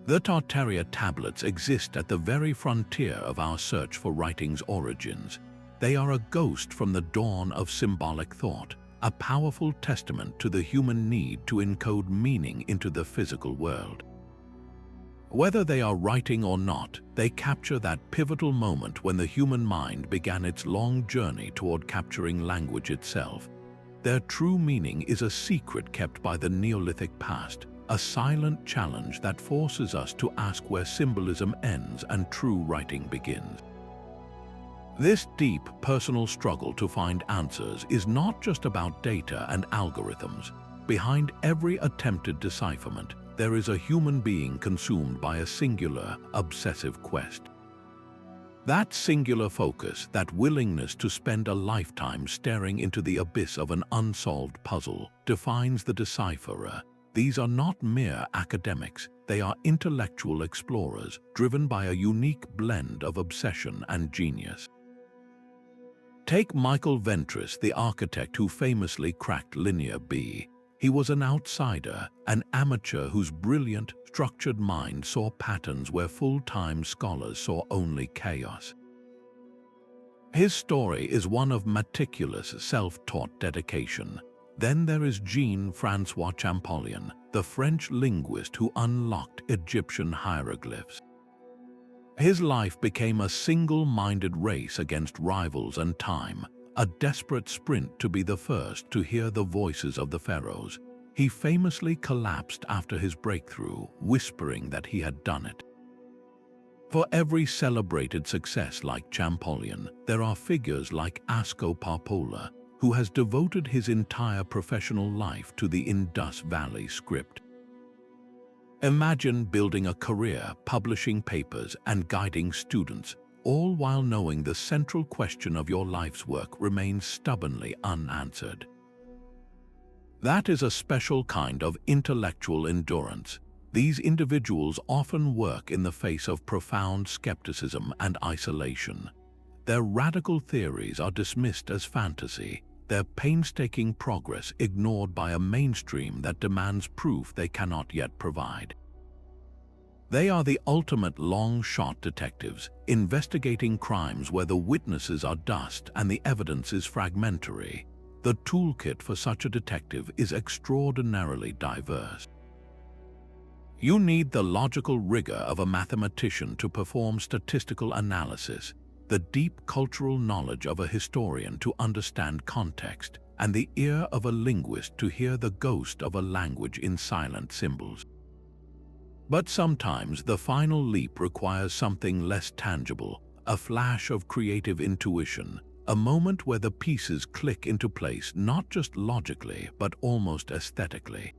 The Tărtăria Tablets exist at the very frontier of our search for writing's origins. They are a ghost from the dawn of symbolic thought, a powerful testament to the human need to encode meaning into the physical world. Whether they are writing or not, they capture that pivotal moment when the human mind began its long journey toward capturing language itself. Their true meaning is a secret kept by the Neolithic past, a silent challenge that forces us to ask where symbolism ends and true writing begins. This deep, personal struggle to find answers is not just about data and algorithms. Behind every attempted decipherment, there is a human being consumed by a singular, obsessive quest. That singular focus, that willingness to spend a lifetime staring into the abyss of an unsolved puzzle, defines the decipherer. These are not mere academics, they are intellectual explorers, driven by a unique blend of obsession and genius. Take Michael Ventris, the architect who famously cracked Linear B. He was an outsider, an amateur whose brilliant, structured mind saw patterns where full-time scholars saw only chaos. His story is one of meticulous, self-taught dedication. Then there is Jean-François Champollion, the French linguist who unlocked Egyptian hieroglyphs. His life became a single-minded race against rivals and time, a desperate sprint to be the first to hear the voices of the pharaohs. He famously collapsed after his breakthrough, whispering that he had done it. For every celebrated success like Champollion, there are figures like Asko Parpola, who has devoted his entire professional life to the Indus Valley script. Imagine building a career publishing papers and guiding students, all while knowing the central question of your life's work remains stubbornly unanswered. That is a special kind of intellectual endurance. These individuals often work in the face of profound skepticism and isolation. Their radical theories are dismissed as fantasy, their painstaking progress ignored by a mainstream that demands proof they cannot yet provide. They are the ultimate long-shot detectives, investigating crimes where the witnesses are dust and the evidence is fragmentary. The toolkit for such a detective is extraordinarily diverse. You need the logical rigor of a mathematician to perform statistical analysis, the deep cultural knowledge of a historian to understand context, and the ear of a linguist to hear the ghost of a language in silent symbols. But sometimes the final leap requires something less tangible, a flash of creative intuition, a moment where the pieces click into place not just logically but almost aesthetically.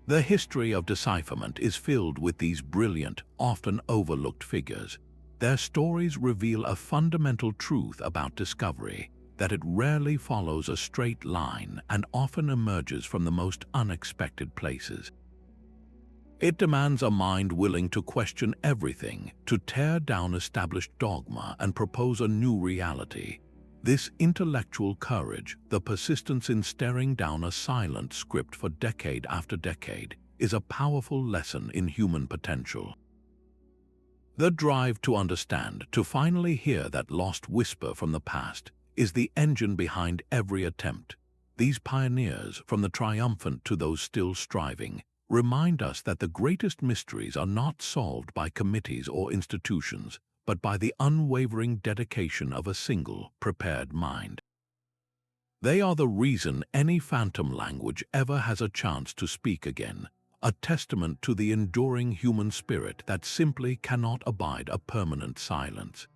The history of decipherment is filled with these brilliant, often overlooked figures. Their stories reveal a fundamental truth about discovery, that it rarely follows a straight line and often emerges from the most unexpected places. It demands a mind willing to question everything, to tear down established dogma and propose a new reality. This intellectual courage, the persistence in staring down a silent script for decade after decade, is a powerful lesson in human potential. The drive to understand, to finally hear that lost whisper from the past, is the engine behind every attempt. These pioneers, from the triumphant to those still striving, remind us that the greatest mysteries are not solved by committees or institutions, but by the unwavering dedication of a single, prepared mind. They are the reason any phantom language ever has a chance to speak again, a testament to the enduring human spirit that simply cannot abide a permanent silence.